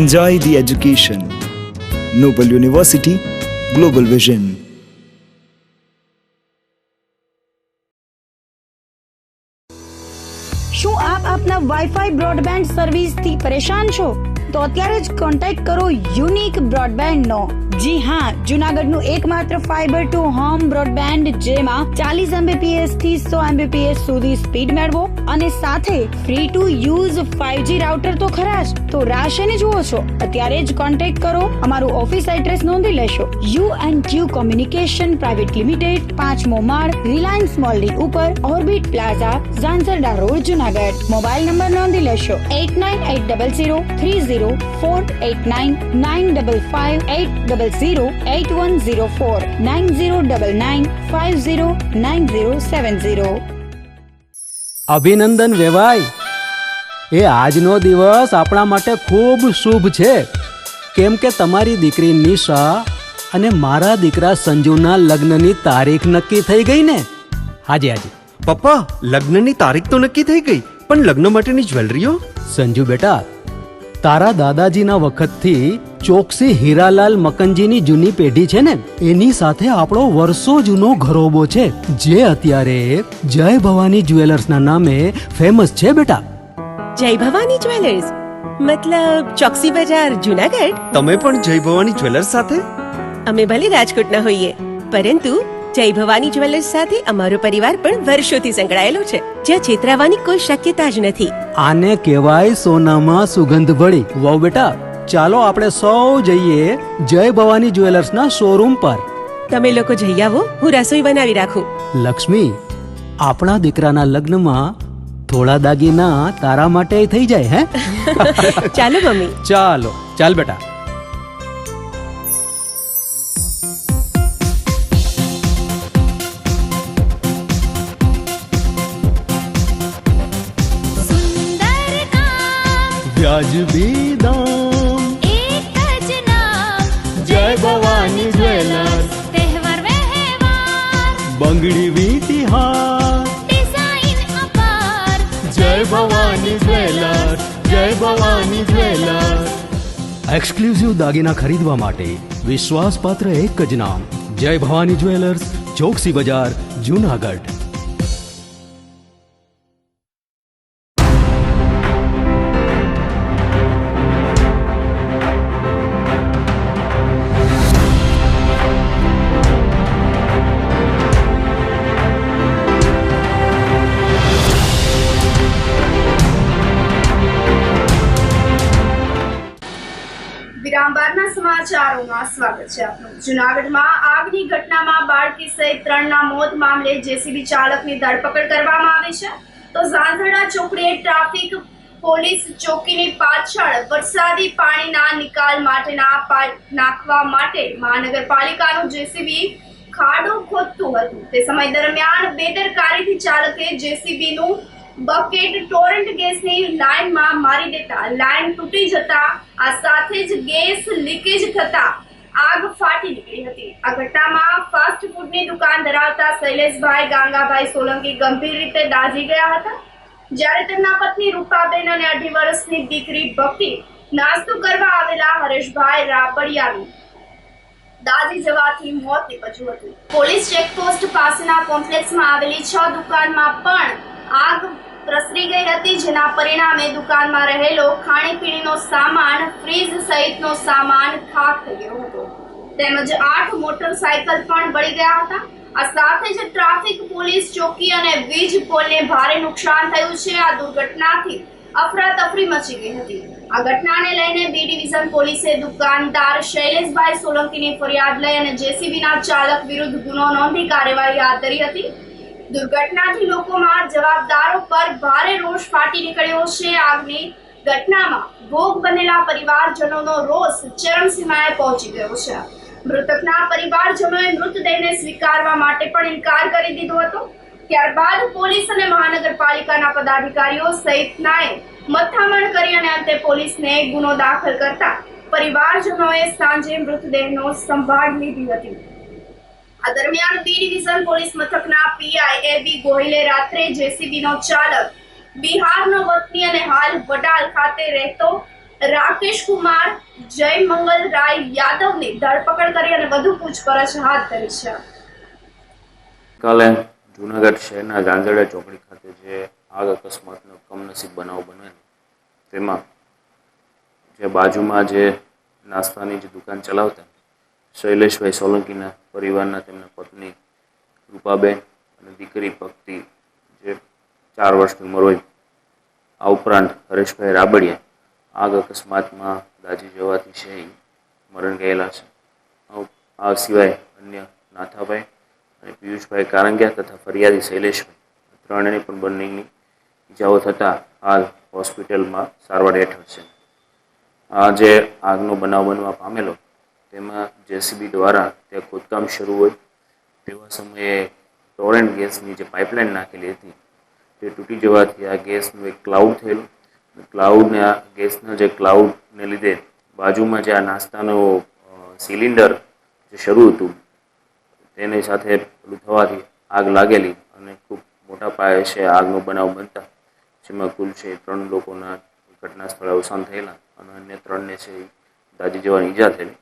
Enjoy the education. Noble University, Global Vision. શું આપ આપના વાઈફાઈ બ્રોડબેન્ડ સર્વિસથી પરેશાન છો? તો અત્યારે જ કોન્ટેક્ટ કરો યુનિક બ્રોડબેન્ડ નો. જી હા, જુનાગઢનું એકમાત્ર ફાઈબર ટુ હોમ બ્રોડબેન્ડ, જેમાં 40 Mbps થી 100 Mbps સુધી સ્પીડ મેળવો અને સાથે free to use 5G router તો ખરા જ. તો રાહ શેની જુઓ છો? અત્યારે જ કોન્ટેક્ટ કરો. અમારું ઓફિસ એડ્રેસ નોંધી લેશો. U&Q કોમ્યુનિકેશન પ્રાઇવેટ લિમિટેડ, 5મો માળ, રિલાયન્સ મોલની ઉપર, orbit plaza, Zanzarda road, Junagadh. Mobile number નોંધી લેશો 89803048995580808104 9099509070. અભિનંદન વેવાય. એ આજનો દિવસ આપણા માટે ખૂબ શુભ છે, કેમ કે તમારી દીકરી નિશા અને મારા દીકરા સંજુના લગ્નની તારીખ નક્કી થઈ ગઈ ને. હાજી હાજી પપ્પા, લગ્નની તારીખ તો નક્કી થઈ ગઈ, પણ લગ્ન માટેની જ્વેલરીઓ? સંજુ બેટા, તારા દાદાજીના વખતથી ચોકસી હીરાલાલ મકનજીની જૂની પેઢી છે ને, એની સાથે આપણો વર્ષો જૂનો ઘરોબો છે, જે અત્યારે જય ભવાની જ્વેલર્સના નામે ફેમસ છે બેટા. જય ભવાની જ્વેલર્સ મતલબ ચોકસી બજાર, જુનાગઢ? તમે પણ જય ભવાની જ્વેલર્સ સાથે? અમે ભલે રાજકોટના હોઈએ, પરંતુ જય ભવાની જ્વેલર્સ સાથે અમારો પરિવાર પણ વર્ષોથી સંકળાયેલો છે, જ્યાં છેતરાવાની કોઈ શક્યતા જ નથી. આને કહેવાય સોનામાં સુગંધ ભળી. વાવ બેટા, ચાલો આપણે સૌ જઈએ જય ભવાની જ્વેલર્સના શોરૂમ પર. તમે લોકો જઈ આવો, હું રસોઈ બનાવી રાખું. લક્ષ્મી, આપણા દીકરાના લગ્નમાં થોડા દાગીના તારા માટે થઈ જાય. હે ચાલો મમ્મી. ચાલો ચાલ બેટા. વ્યાજબી દામ, એક જ નામ, જય ભવાની જ્વેલર્સ. તહેવાર વ્યવહાર, બંગડી વીટી હાર, ડિઝાઇન અપાર, જય ભવાની જ્વેલર્સ, જય ભવાની જ્વેલર્સ. એક્સક્લુઝિવ દાગીના ખરીદવા માટે વિશ્વાસપાત્ર એક જ નામ, જય ભવાની જ્વેલર્સ, ચોકસી બજાર, જુનાગઢ. વિરામબાદના સમાચારોમાં સ્વાગત છે આપનું. જુનાગઢમાં આગની ઘટનામાં બાળકી સહિત 3ના મોત મામલે જેસીબી ચાલકની ધરપકડ કરવામાં આવી છે. તો ઝાંઝરડા ચોકડીએ ટ્રાફિક પોલીસ ચોકીની પાછળ વરસાદી પાણીના નિકાલ માટેના પાઇપ નાખવા માટે મહાનગરપાલિકાનું જેસીબી ખાડો ખોદતું હતું. તે સમય દરમિયાન બેદરકારીથી ચાલકે જેસીબીનું બકેટ ટોરન્ટ ગેસની લાઇનમાં મારી દેતા લાઇન તૂટી જતા આ સાથે જ ગેસ લીકેજ થતા આગ ફાટી નીકળી હતી. આ ઘટનામાં ફાસ્ટ ફૂડની દુકાન ધરાવતા શૈલેષભાઈ ગાંગાભાઈ સોલંકી ગંભીર રીતે દાઝી ગયા હતા. જ્યારે તેમના પત્ની રૂપાબેન અને 2.5 વર્ષની દીકરી ભક્તિ નાસ્તો કરવા આવેલા હરેશભાઈ રાબડિયાનું દાઝી જવાથી મોત નીપજ્યું હતું. પોલીસ ચેકપોસ્ટ પાસેના કોમ્પ્લેક્સમાં આવેલી 6 દુકાનમાં પણ આગ પ્રસરી ગઈ હતી, જેના પરિણામે દુકાનમાં રહેલો ખાણીપીણીનો સામાન, ફ્રીજ સહિતનો સામાન ખાક થઈ ગયો હતો તેમજ 8 મોટરસાયકલ પણ બળી ગયા હતા. આ સાથે જ ટ્રાફિક પોલીસ ચોકી અને વીજ પોલને ભારે નુકસાન થયું છે. આ દુર્ઘટનાથી અફરાતફરી મચી ગઈ હતી. આ ઘટનાને લઈને બી ડિવિઝન પોલીસે દુકાનદાર શૈલેષભાઈ સોલંકીની ફરિયાદ લઈ અને જેસીબીના ચાલક વિરુદ્ધ ગુનો નોંધી કાર્યવાહી હાથ ધરી હતી. દુર્ઘટનાથી લોકોમાં જવાબદારો પર ભારે રોષ ફાટી નીકળ્યો છે. આગની ઘટનામાં ભોગ બનેલા પરિવારજનોનો રોષ ચરમસીમાએ પહોંચી ગયો છે. મૃતકના પરિવારજનોએ મૃતદેહને સ્વીકારવા માટે પણ ઇનકાર કરી દીધો હતો. ત્યારબાદ પોલીસ અને મહાનગરપાલિકાના પદાધિકારીઓ સહિતનાએ મથામણ કરી અને અંતે પોલીસને ગુનો દાખલ કરતા પરિવારજનોએ સાંજે મૃતદેહનો સંભાળ લીધી હતી. આ દરમિયાન બી ડિવિઝન પોલીસ મથકના પીઆઈ એ.બી. ગોહિલે રાત્રે જેસીબીનો ચાલક બિહારનો વતની અને હાલ વડાલ ખાતે રહેતો રાકેશ કુમાર જયમંગલ રાય યાદવની ધરપકડ કરી અને વધુ પૂછપરછ હાથ ધરી છે. કાલે જૂનાગઢ શહેરના ગાંધડા ચોકડી ખાતે જે આગ અકસ્માતનો કમનસીબ બનાવ બન્યો તેમાં જે બાજુમાં જે નાસ્તાની જે દુકાન ચલાવતા શૈલેષભાઈ સોલંકીના પરિવારના તેમના પત્ની રૂપાબેન અને દીકરી ભક્તિ જે 4 વર્ષની ઉંમર હોય, આ ઉપરાંત હરેશભાઈ રાબડિયા આગ અકસ્માતમાં દાઝી જવાથી છે મરણ ગયેલા છે. આ સિવાય અન્ય નાથાભાઈ અને પિયુષભાઈ કારંગિયા તથા ફરિયાદી શૈલેષભાઈ ત્રણેયને પણ બંનેની ઇજાઓ થતાં હાલ હોસ્પિટલમાં સારવાર હેઠળ છે. આ જે આગનો બનાવ બનવા પામેલો તેમાં જેસીબી દ્વારા ત્યાં ખોદકામ શરૂ હોય તેવા સમયે ટોરેન્ટ ગેસની જે પાઇપલાઇન નાખેલી હતી તે તૂટી જવાથી આ ગેસનું એક ક્લાઉડ થયેલું. ક્લાઉડને આ ગેસના જે ક્લાઉડને લીધે બાજુમાં જે આ નાસ્તાનો સિલિન્ડર જે શરૂ હતું તેની સાથે પેલું થવાથી આગ લાગેલી અને ખૂબ મોટા પાયે છે આગનો બનાવ બનતા જેમાં કુલ છે 3 લોકોના ઘટના સ્થળે અવસાન થયેલા અને અન્ય 3ને છે દાઝી જવાની ઈજા થયેલી.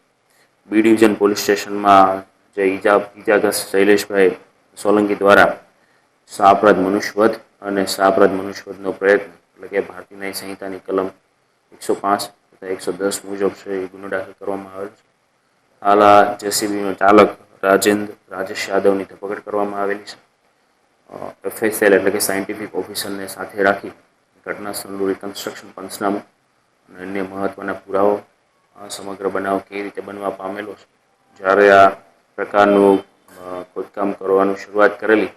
બી ડિવિઝન પોલીસ સ્ટેશનમાં જે ઈજાગ્રસ્ત શૈલેષભાઈ સોલંકી દ્વારા શાહઅપરાધ મનુષ્યવધ અને શાહઅપરાધ મનુષ્યવધનો પ્રયત્ન એટલે કે ભારતીય ન્યાય સંહિતાની કલમ 105 તથા 110 મુજબ છે એ ગુનો દાખલ કરવામાં આવેલો છે. હાલ આ જેસીબીનો ચાલક રાજેશ યાદવની ધરપકડ કરવામાં આવેલી છે. એફએસએલ એટલે કે સાયન્ટિફિક ઓફિસરને સાથે રાખી ઘટના સ્થળનું રિકન્સ્ટ્રક્શન પંચનામું અને અન્ય મહત્ત્વના પુરાવો આ સમગ્ર બનાવ કેવી રીતે બનવા પામેલો છે, જ્યારે આ પ્રકારનું ખોદકામ કરવાનું શરૂઆત કરેલી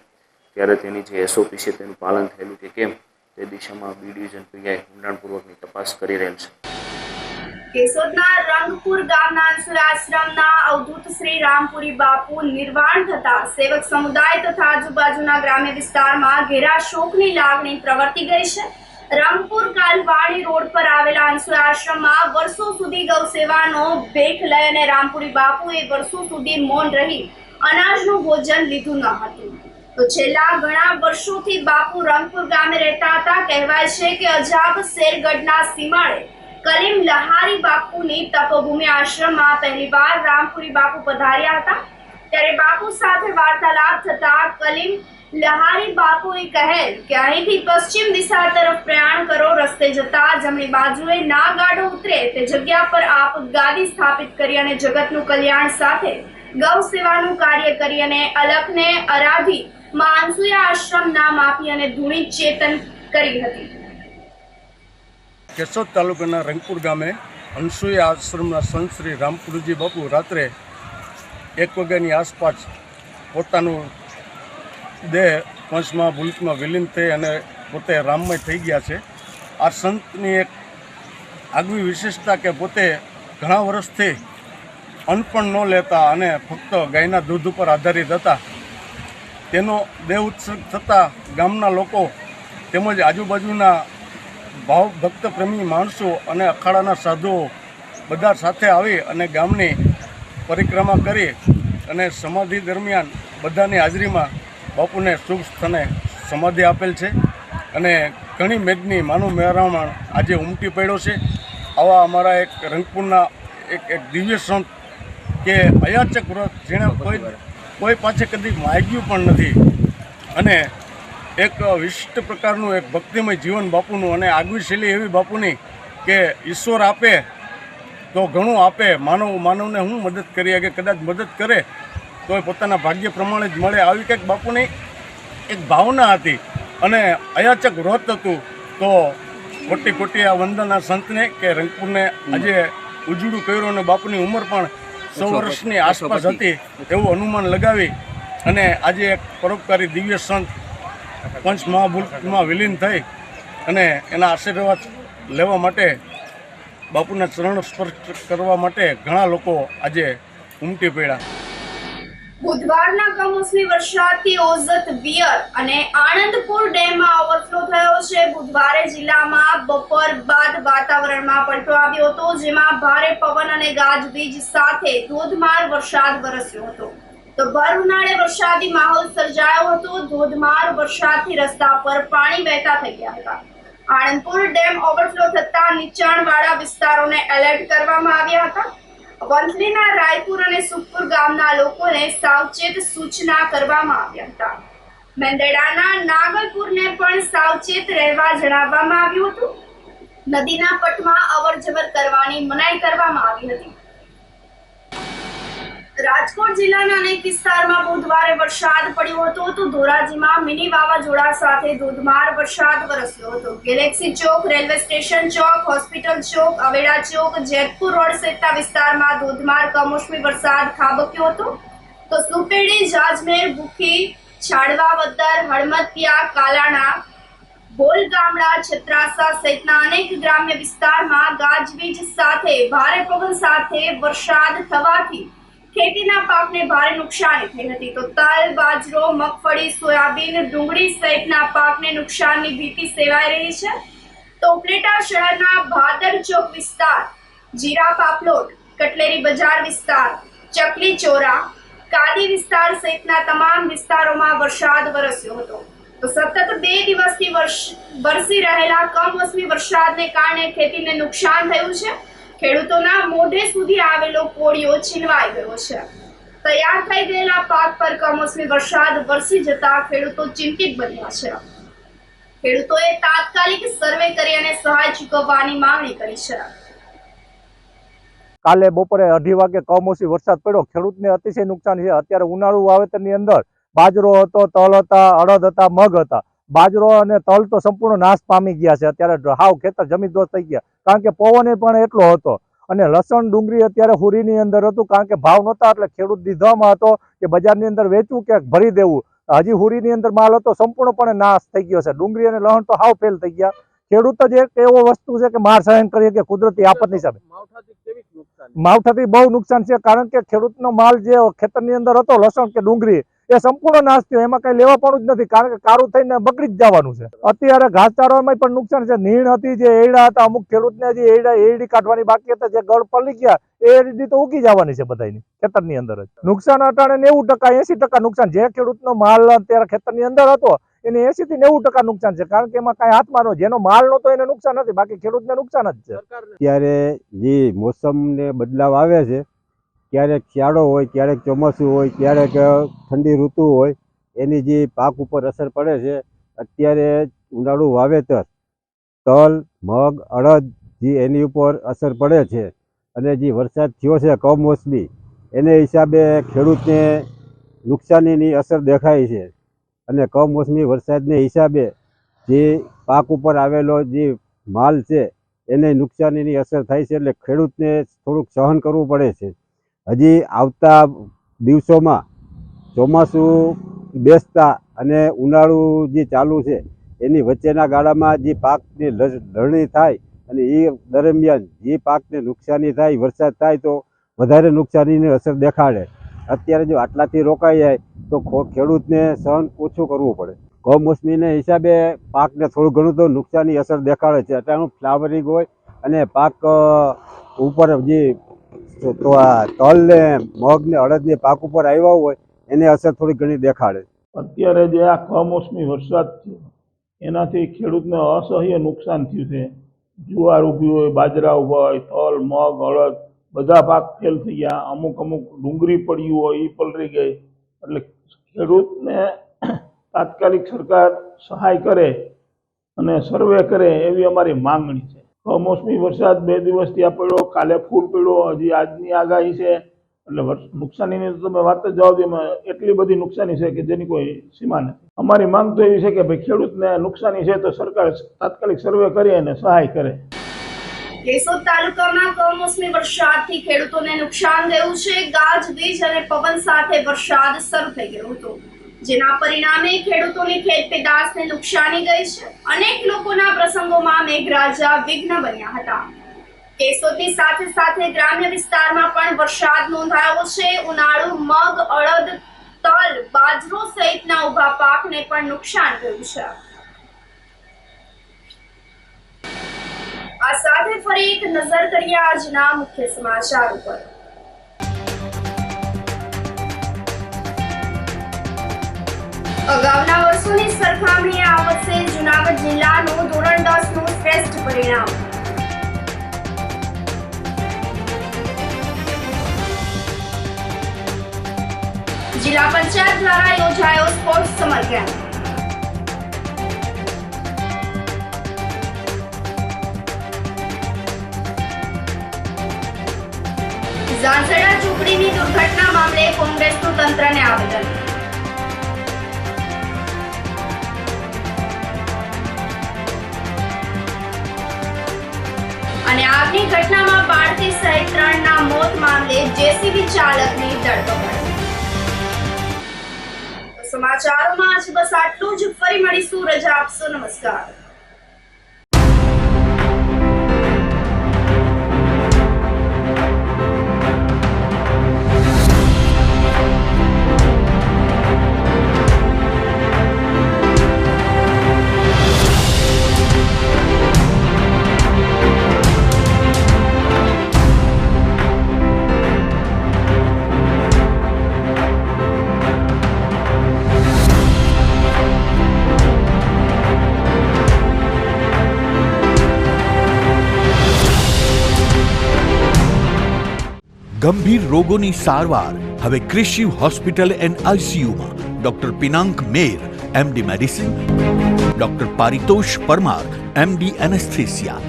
ત્યારે તેની જે એસઓપી છે તેનું પાલન થયેલું કે કેમ તે દિશામાં બી ડિવિઝન પીઆઈ ઊંડાણપૂર્વકની તપાસ કરી રહેલ છે. કેશોદના રંગપુર ગામના અંશુરાશ્રમના અવધૂત શ્રી રામપુરી બાપુ નિર્વાણ થતા સેવક સમુદાય તથા આજુબાજુના ગ્રામ્ય વિસ્તારમાં ઘેરા શોકની લાગણી પ્રવર્તી ગઈ છે. રંગપુર કાલવાણી રોડ પર આવેલા અંશુરાશ્રમમાં વર્ષો સુધી ગૌ સેવાનો ભેખ લઈ અને રામપુરી બાપુએ વર્ષો સુધી મૌન રહી અનાજનું ભોજન લીધું ન હતું. તો છેલ્લા ઘણા વર્ષોથી બાપુ રંગપુર ગામે રહેતા હતા. કહેવાય છે કે અજાબ શેરગઢના સીમાડે કલીમ લહારી બાપુની તપોભૂમિ આશ્રમમાં પહેલીવાર રામપુરી બાપુ પધાર્યા હતા. ત્યારે બાપુ સાથે વાર્તાલાપ થતા કલીમ લહારી બાપુએ કહેલ કે અહીંથી પશ્ચિમ દિશા તરફ પ્રયાણ કરો. રસ્તે જતા જમણી બાજુએ ના ગાડો ઉતરે તે જગ્યા પર આપ ગાદી સ્થાપિત કરી અને જગતનું કલ્યાણ સાથે ગૌ સેવાનું કાર્ય કરી અને અલખને આરાધી માં અનસુયા આશ્રમ નામ આપી અને ધૂણી ચેતન કરી હતી. કેશોદ તાલુકાના રંગપુર ગામે અનસુયા આશ્રમના સંત શ્રી રામપુરજી બાપુ રાત્રે 1 વાગ્યાની આસપાસ પોતાનું દેહ પંચમાં ભૂલકમાં વિલીન થઈ અને પોતે રામમય થઈ ગયા છે. આ સંતની એક આગવી વિશેષતા કે પોતે ઘણા વર્ષથી અન્ન પણ ન લેતા અને ફક્ત ગાયના દૂધ ઉપર આધારિત હતા. તેનો દેહ ઉત્સર્ગ થતાં ગામના લોકો તેમજ આજુબાજુના ભાવ ભક્ત પ્રેમી માણસો અને અખાડાના સાધુઓ બધા સાથે આવી અને ગામની પરિક્રમા કરી અને સમાધિ દરમિયાન બધાની હાજરીમાં બાપુને શુભ સ્થાને સમાધિ આપેલ છે. અને ઘણી મેદની માનવ મહેરામણ આજે ઉમટી પડ્યો છે. આવા અમારા એક રંગપુરના એક દિવ્ય સંત કે અયાચક વ્રત જેણે કોઈ પાસે કદી માગ્યું પણ નથી અને એક વિશિષ્ટ પ્રકારનું એક ભક્તિમય જીવન બાપુનું અને આગવી શૈલી એવી બાપુની કે ઈશ્વર આપે તો ઘણું આપે, માનવને હું મદદ કરી કે કદાચ મદદ કરે તો એ પોતાના ભાગ્ય પ્રમાણે જ મળે, આવી કંઈક બાપુની એક ભાવના હતી અને અયાચક વ્રત હતું. તો કોટી કોટી આ વંદના સંતને કે રંગપુરને આજે ઉજળું કર્યું અને બાપુની ઉંમર પણ 100 વર્ષની આસપાસ હતી એવું અનુમાન લગાવી અને આજે એક પરોપકારી દિવ્ય સંત પંચ મહાભૂતમાં વિલીન થઈ અને એના આશીર્વાદ લેવા માટે બાપુના ચરણ સ્પર્શ કરવા માટે ઘણા લોકો આજે ઉમટી પડ્યા. બુધવારના કમોસમી વરસાદથી ઓઝત વિયર અને આણંદપુર ડેમમાં ઓવરફ્લો થયો છે. બુધવારે જિલ્લામાં બપોર બાદ વાતાવરણમાં પલટો આવ્યો હતો, જેમાં ભારે પવન અને ગાજવીજ સાથે ધોધમાર વરસાદ વરસ્યો હતો. તો ભર ઉનાળે વરસાદી માહોલ સર્જાયો હતો. ધોધમાર વરસાદથી રસ્તા પર પાણી વહેતા થઈ ગયા હતા. આણંદપુર ડેમ ઓવરફ્લો થતા નીચાણવાળા વિસ્તારોને એલર્ટ કરવામાં આવ્યા હતા. વંથલીના રાયપુર અને સુખપુર ગામના લોકોને સાવચેત સૂચના કરવામાં આવ્યા હતા. મેંદરડાના નાગલપુરને પણ સાવચેત રહેવા જણાવવામાં આવ્યું હતું. નદીના પટમાં અવરજવર કરવાની મનાઈ કરવામાં આવી હતી. રાજકોટ જિલ્લાના અનેક વિસ્તારમાં બુધવારે વરસાદ પડ્યો હતો. તો ધોરાજીમાં મિની વાવાઝોડા સાથે ધોધમાર વરસાદ વરસ્યો હતો. ગેલેક્સી ચોક, રેલવે સ્ટેશન ચોક, હોસ્પિટલ ચોક, અવેડા ચોક, જેતપુર રોડ સહિતના વિસ્તારમાં ધોધમાર કમોસમી વરસાદ ખાબક્યો હતો. તો સુપેડી, જાજમેર, ભૂખી, છાડવા, વદ્દર, હળમતિયા, કાલાણા, બોલ ગામડા, છત્રાસા સહિતના અનેક ગ્રામ્ય વિસ્તારમાં ગાજવીજ સાથે ભારે પવન સાથે વરસાદ થવાથી ખેતીના પાકને ભારે નુકસાની થઈ હતી. તો તલ, બાજરો, મગફળી, સોયાબીન, ડુંગળી સહિતના પાકને નુકસાનની ભીતિ સેવાઈ રહી છે. તો ઉપલેટા શહેરના ભાદર ચોક વિસ્તાર, જીરા પાપલોટ, કટલેરી બજાર વિસ્તાર, ચકલી ચોરા, કાદી વિસ્તાર સહિતના તમામ વિસ્તારોમાં વરસાદ વરસ્યો હતો. તો સતત 2 દિવસથી વરસી રહેલા કમોસમી વરસાદને કારણે ખેતીને નુકસાન થયું છે. ખેડૂતોના મોઢે સુધી આવેલો કોળિયો છીનવાઈ ગયો છે. તૈયાર થઈ ગયેલા પાક પર કમોસમી વરસાદ વરસી જતા ખેડૂતો ચિંતિત બન્યા છે. ખેડૂતોએ તાત્કાલિક સર્વે કરી અને સહાય ચૂકવવાની માંગણી કરી છે. કાલે બપોરે 2:30 વાગે કમોસમી વરસાદ પડ્યો, ખેડૂતને અતિશય નુકસાન છે. અત્યારે ઉનાળુ વાવેતરની અંદર બાજરો હતો, તલ હતા, અડદ હતા, મગ હતા. બાજરો અને તલ તો સંપૂર્ણ નાશ પામી ગયા છે. અત્યારે હાવ ખેતર જમીનદોસ્ત થઈ ગયા, કારણ કે પવન પણ એટલો હતો. અને લસણ, ડુંગળી અત્યારે હુરીની અંદર હતું, કારણ કે ભાવ નહોતા એટલે ખેડૂત દીધામાં હતો કે બજારની અંદર વેચવું કે ભરી દેવું. હજી હુરીની અંદર માલ હતો, સંપૂર્ણપણે નાશ થઈ ગયો છે. ડુંગળી અને લસણ તો હાવ ફેલ થઈ ગયા. ખેડૂત જ એક એવો વસ્તુ છે કે માર સહન કરીએ કે કુદરતી આફતની હિસાબે માવઠાથી બહુ નુકસાન છે, કારણ કે ખેડૂતનો માલ જે ખેતરની અંદર હતો, લસણ કે ડુંગળી, એ સંપૂર્ણ નાશ થયો. એમાં કઈ લેવા પણ જ નથી, કારણ કે કારું થઈને બગડી જ જવાનું છે. અત્યારે ઘાસચારામાં પણ નુકસાન છે. નીણ હતી, જે એડા હતા, અમુક ખેડૂતને હજી એડી કાઢવાની બાકી હતા, જે ગળ પલી ગયા એ એડી તો ઉગી જવાની છે બધાની ખેતરની અંદર જ. નુકસાન અટાણે 90%, 80% નુકસાન. જે ખેડૂતનો માલ અત્યારે ખેતરની અંદર હતો એને 80 થી 90% નુકસાન છે, કારણ કે એમાં કઈ હાથમાં નો, જેનો માલ નહોતો એને નુકસાન નથી, બાકી ખેડૂતને નુકસાન જ છે. ત્યારે જે મોસમને બદલાવ આવે છે, ક્યારેક શિયાળો હોય, ક્યારેક ચોમાસું હોય, ક્યારેક ઠંડી ઋતુ હોય, એની જે પાક ઉપર અસર પડે છે. અત્યારે ઉનાળુ વાવેતર તલ, મગ, અડદ જે એની ઉપર અસર પડે છે, અને જે વરસાદ થયો છે કમોસમી, એને હિસાબે ખેડૂતને નુકસાનીની અસર દેખાય છે. અને કમોસમી વરસાદને હિસાબે જે પાક ઉપર આવેલો જે માલ છે એને નુકસાનીની અસર થાય છે, એટલે ખેડૂતને થોડુંક સહન કરવું પડે છે. હજી આવતા દિવસોમાં ચોમાસું બેસતા અને ઉનાળુ જે ચાલુ છે એની વચ્ચેના ગાળામાં જે પાકની લણણી થાય અને એ દરમિયાન જે પાકને નુકસાની થાય, વરસાદ થાય તો વધારે નુકસાનીની અસર દેખાડે. અત્યારે જો આટલાથી રોકાઈ જાય તો ખેડૂતને સહન ઓછું કરવું પડે. કમોસમીને હિસાબે પાકને થોડું ઘણું તો નુકસાની અસર દેખાડે છે. અત્યારનું ફ્લાવરિંગ હોય અને પાક ઉપર જે તો આ તલ ને મગ ને અડદ ને પાક ઉપર આવ્યા હોય એને અસર થોડી ઘણી દેખાડે. અત્યારે જે આ કમોસમી વરસાદ છે એનાથી ખેડૂતને અસહ્ય નુકસાન થયું છે. જુવાર ઊભી હોય, બાજરા ઊભા હોય, તલ, મગ, અડદ બધા પાક ફેલ થઈ ગયા. અમુક ડુંગળી પડ્યું હોય એ પલળી ગઈ. એટલે ખેડૂતને તાત્કાલિક સરકાર સહાય કરે અને સર્વે કરે એવી અમારી માંગણી છે. કમોસમી વરસાદ 2 દિવસ ત્યાં પડ્યો, કાલે ફૂલ પડ્યો, હજી આજની આગાહી છે. એટલે નુકસાનીની તો તમે વાત જ જવા દો, એટલી બધી નુકસાની છે કે જેની કોઈ સીમા નથી. અમારી માંગ તો એવી છે કે ભાઈ ખેડૂતને નુકસાની છે તો સરકાર તાત્કાલિક સર્વે કરી અને સહાય કરે. કેશોદ તાલુકામાં કમોસમી વરસાદથી ખેડૂતોને નુકસાન થયું છે. ગાજવીજ અને પવન સાથે વરસાદ શરૂ થઈ ગયો હતો, જેના પરિણામે ખેડૂતોની ખેત પેદાશને નુકસાની ગઈ છે. અનેક લોકોના પ્રસંગોમાં મેઘરાજા વિઘ્ન બન્યા હતા. કેશોદની સાથે સાથે ગ્રામ્ય વિસ્તારમાં પણ વરસાદ નોંધાયો છે. ઉનાળુ મગ, અડદ, તલ, બાજરો સહિતના ઊભા પાકને પણ નુકસાન થયું છે. આ સાથે ફરી એક નજર કરીએ આજના મુખ્ય સમાચાર ઉપર. અગાઉના વર્ષોની સરખામણીએ આ વર્ષે જૂનાગઢ જિલ્લાનું ધોરણ 10નું શ્રેષ્ઠ પરિણામ. જિલ્લા પંચાયત દ્વારા યોજાયો સ્પોર્ટ્સ સમર કેમ્પ. ઝાંઝડા ઝૂંપડીની દુર્ઘટના મામલે કોંગ્રેસનું તંત્રને આવેદન. અને આગની ઘટનામાં બાળકી સહિત 3ના મોત મામલે જેસીબી ચાલકની ધરપકડ. સમાચારોમાં આજ બસ આટલું જ. ફરી મળીશું. રજા આપશો. નમસ્કાર. ગંભીર રોગોની સારવાર હવે કૃષિ હોસ્પિટલ એન્ડ આઈસીયુમાં doctor Pinank Mer, MD medicine, doctor Paritosh Parmar, MD anaesthesia.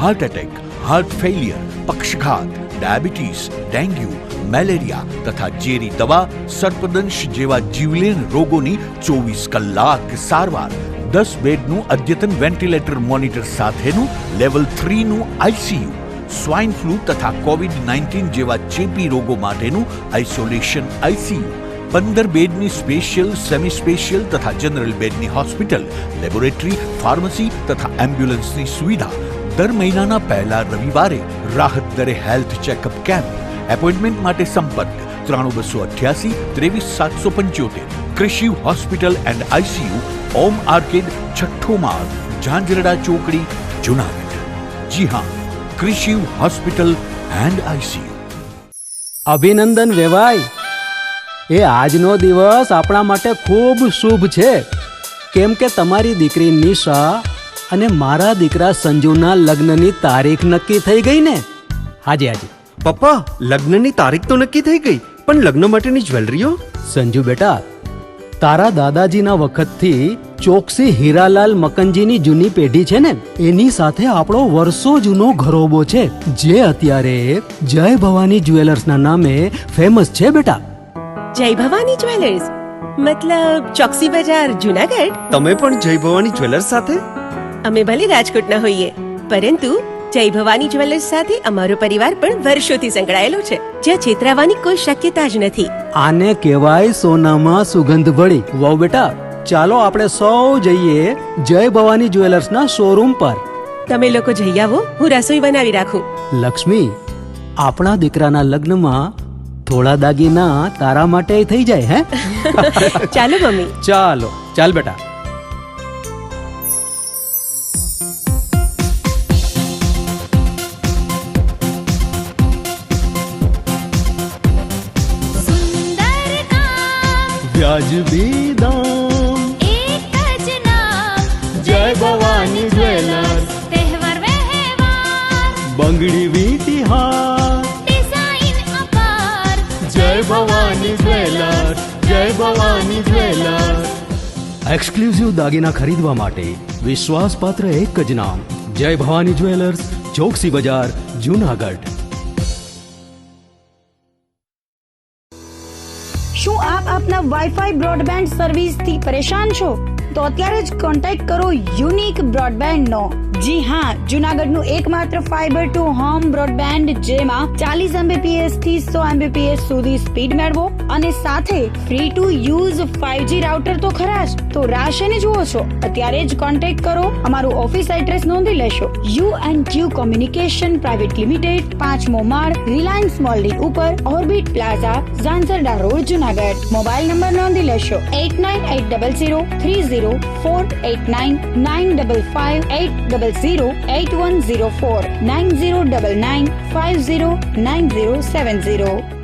Heart attack, heart failure, પક્ષઘાત, ડાયાબિટીસ, ડેન્ગ્યુ, મેલેરિયા તથા ઝેરી દવા, સર્પદંશ જેવા જીવલેણ રોગોની 24 કલાક સારવાર. 10 બેડનું અદ્યતન વેન્ટિલેટર મોનિટર સાથેનું લેવલ 3નું આઈસીયુ. સ્વાઇન ફ્લૂ તથા કોવિડ-19 જેવા ચેપી રોગો માટેનું આઇસોલેશન આઈસીયુ. 15 બેડની સ્પેશિયલ, સેમી સ્પેશિયલ તથા જનરલ બેડની હોસ્પિટલ, લેબોરેટરી, ફાર્મસી તથા એમ્બ્યુલન્સની સુવિધા. દર મહિનાના પહેલા રવિવારે રાહત દરે હેલ્થ ચેકઅપ કેમ્પ. એપોઇન્ટમેન્ટ માટે સંપર્ક 9288 23775. કૃષિ hospital and ICU, Om arcade, છઠ્ઠો માળ, ઝાંઝરડા ચોકડી, જુનાગઢ. જી હા, કૃષિ હોસ્પિટલ એન્ડ આઈસીયુ. અભિનંદન વેવાય. એ આજનો દિવસ આપણા માટે ખૂબ શુભ છે, કેમ કે તમારી દીકરી નિશા અને મારા દીકરા સંજુના લગ્નની તારીખ નક્કી થઈ ગઈ ને. હાજી હાજી પપ્પા, લગ્નની તારીખ તો નક્કી થઈ ગઈ, પણ લગ્ન માટેની જ્વેલરીઓ? સંજુ બેટા, તારા દાદાજીના વખતથી ચોકસી હીરાલાલ મકનજીની જૂની પેઢી છે ને, એની સાથે આપણો વર્ષો જૂનો ઘરોબો છે, જે અત્યારે જય ભવાની જ્વેલર્સના નામે ફેમસ છે બેટા. જય ભવાની જ્વેલર્સ મતલબ ચોકસી બજાર, જુનાગઢ? તમે પણ જય ભવાની જ્વેલર્સ સાથે? અમે ભલે રાજકોટના હોઈએ, પરંતુ જય ભવાની જ્વેલર્સ સાથે અમારો પરિવાર પણ વર્ષોથી સંકળાયેલો છે, જ્યાં છેતરાવાની કોઈ શક્યતા જ નથી. આને કહેવાય સોનામાં સુગંધ ભળી. વાવ બેટા, ચાલો આપણે સૌ જઈએ જય ભવાની જ્વેલર્સના શોરૂમ પર. તમે લોકો જઈ આવો, હું રસોઈ બનાવી રાખું. લક્ષ્મી, આપણા દીકરાના લગ્નમાં થોડા દાગીના તારા માટે થઈ જાય. હે ચાલો મમ્મી. ચાલો ચાલ બેટા. વ્યાજબી દામ, એક જ નામ, ભવાની જ્વેલર્સ, જય ભવાની જ્વેલર્સ. એક્સક્લુઝિવ દાગીના ખરીદવા માટે વિશ્વાસપાત્ર એક જ નામ, જય ભવાની જ્વેલર્સ, ચોકસી બજાર, જુનાગઢ. શું આપ આપના વાઈફાઈ બ્રોડબેન્ડ સર્વિસથી પરેશાન છો? તો અત્યારે જ કોન્ટેક્ટ કરો યુનિક બ્રોડબેન્ડનો. જી હા, જુનાગઢનું એકમાત્ર ફાઈબર ટુ હોમ બ્રોડબેન્ડ, જેમાં 40 Mbps થી 100 Mbps સુધી સ્પીડ મેળવો અને સાથે free to use 5G router તો ખરા જ. તો રાહ શેની જુઓ છો? અત્યારે જ કોન્ટેક્ટ કરો. અમારું ઓફિસ એડ્રેસ નોંધી લેશો. U&Q કોમ્યુનિકેશન પ્રાઇવેટ લિમિટેડ, 5મો માળ, રિલાયન્સ મોલની ઉપર, orbit plaza, Zanzarda road, Junagadh. Mobile number નોંધી લેશો 8980030489 955 800 8104 9099 509070.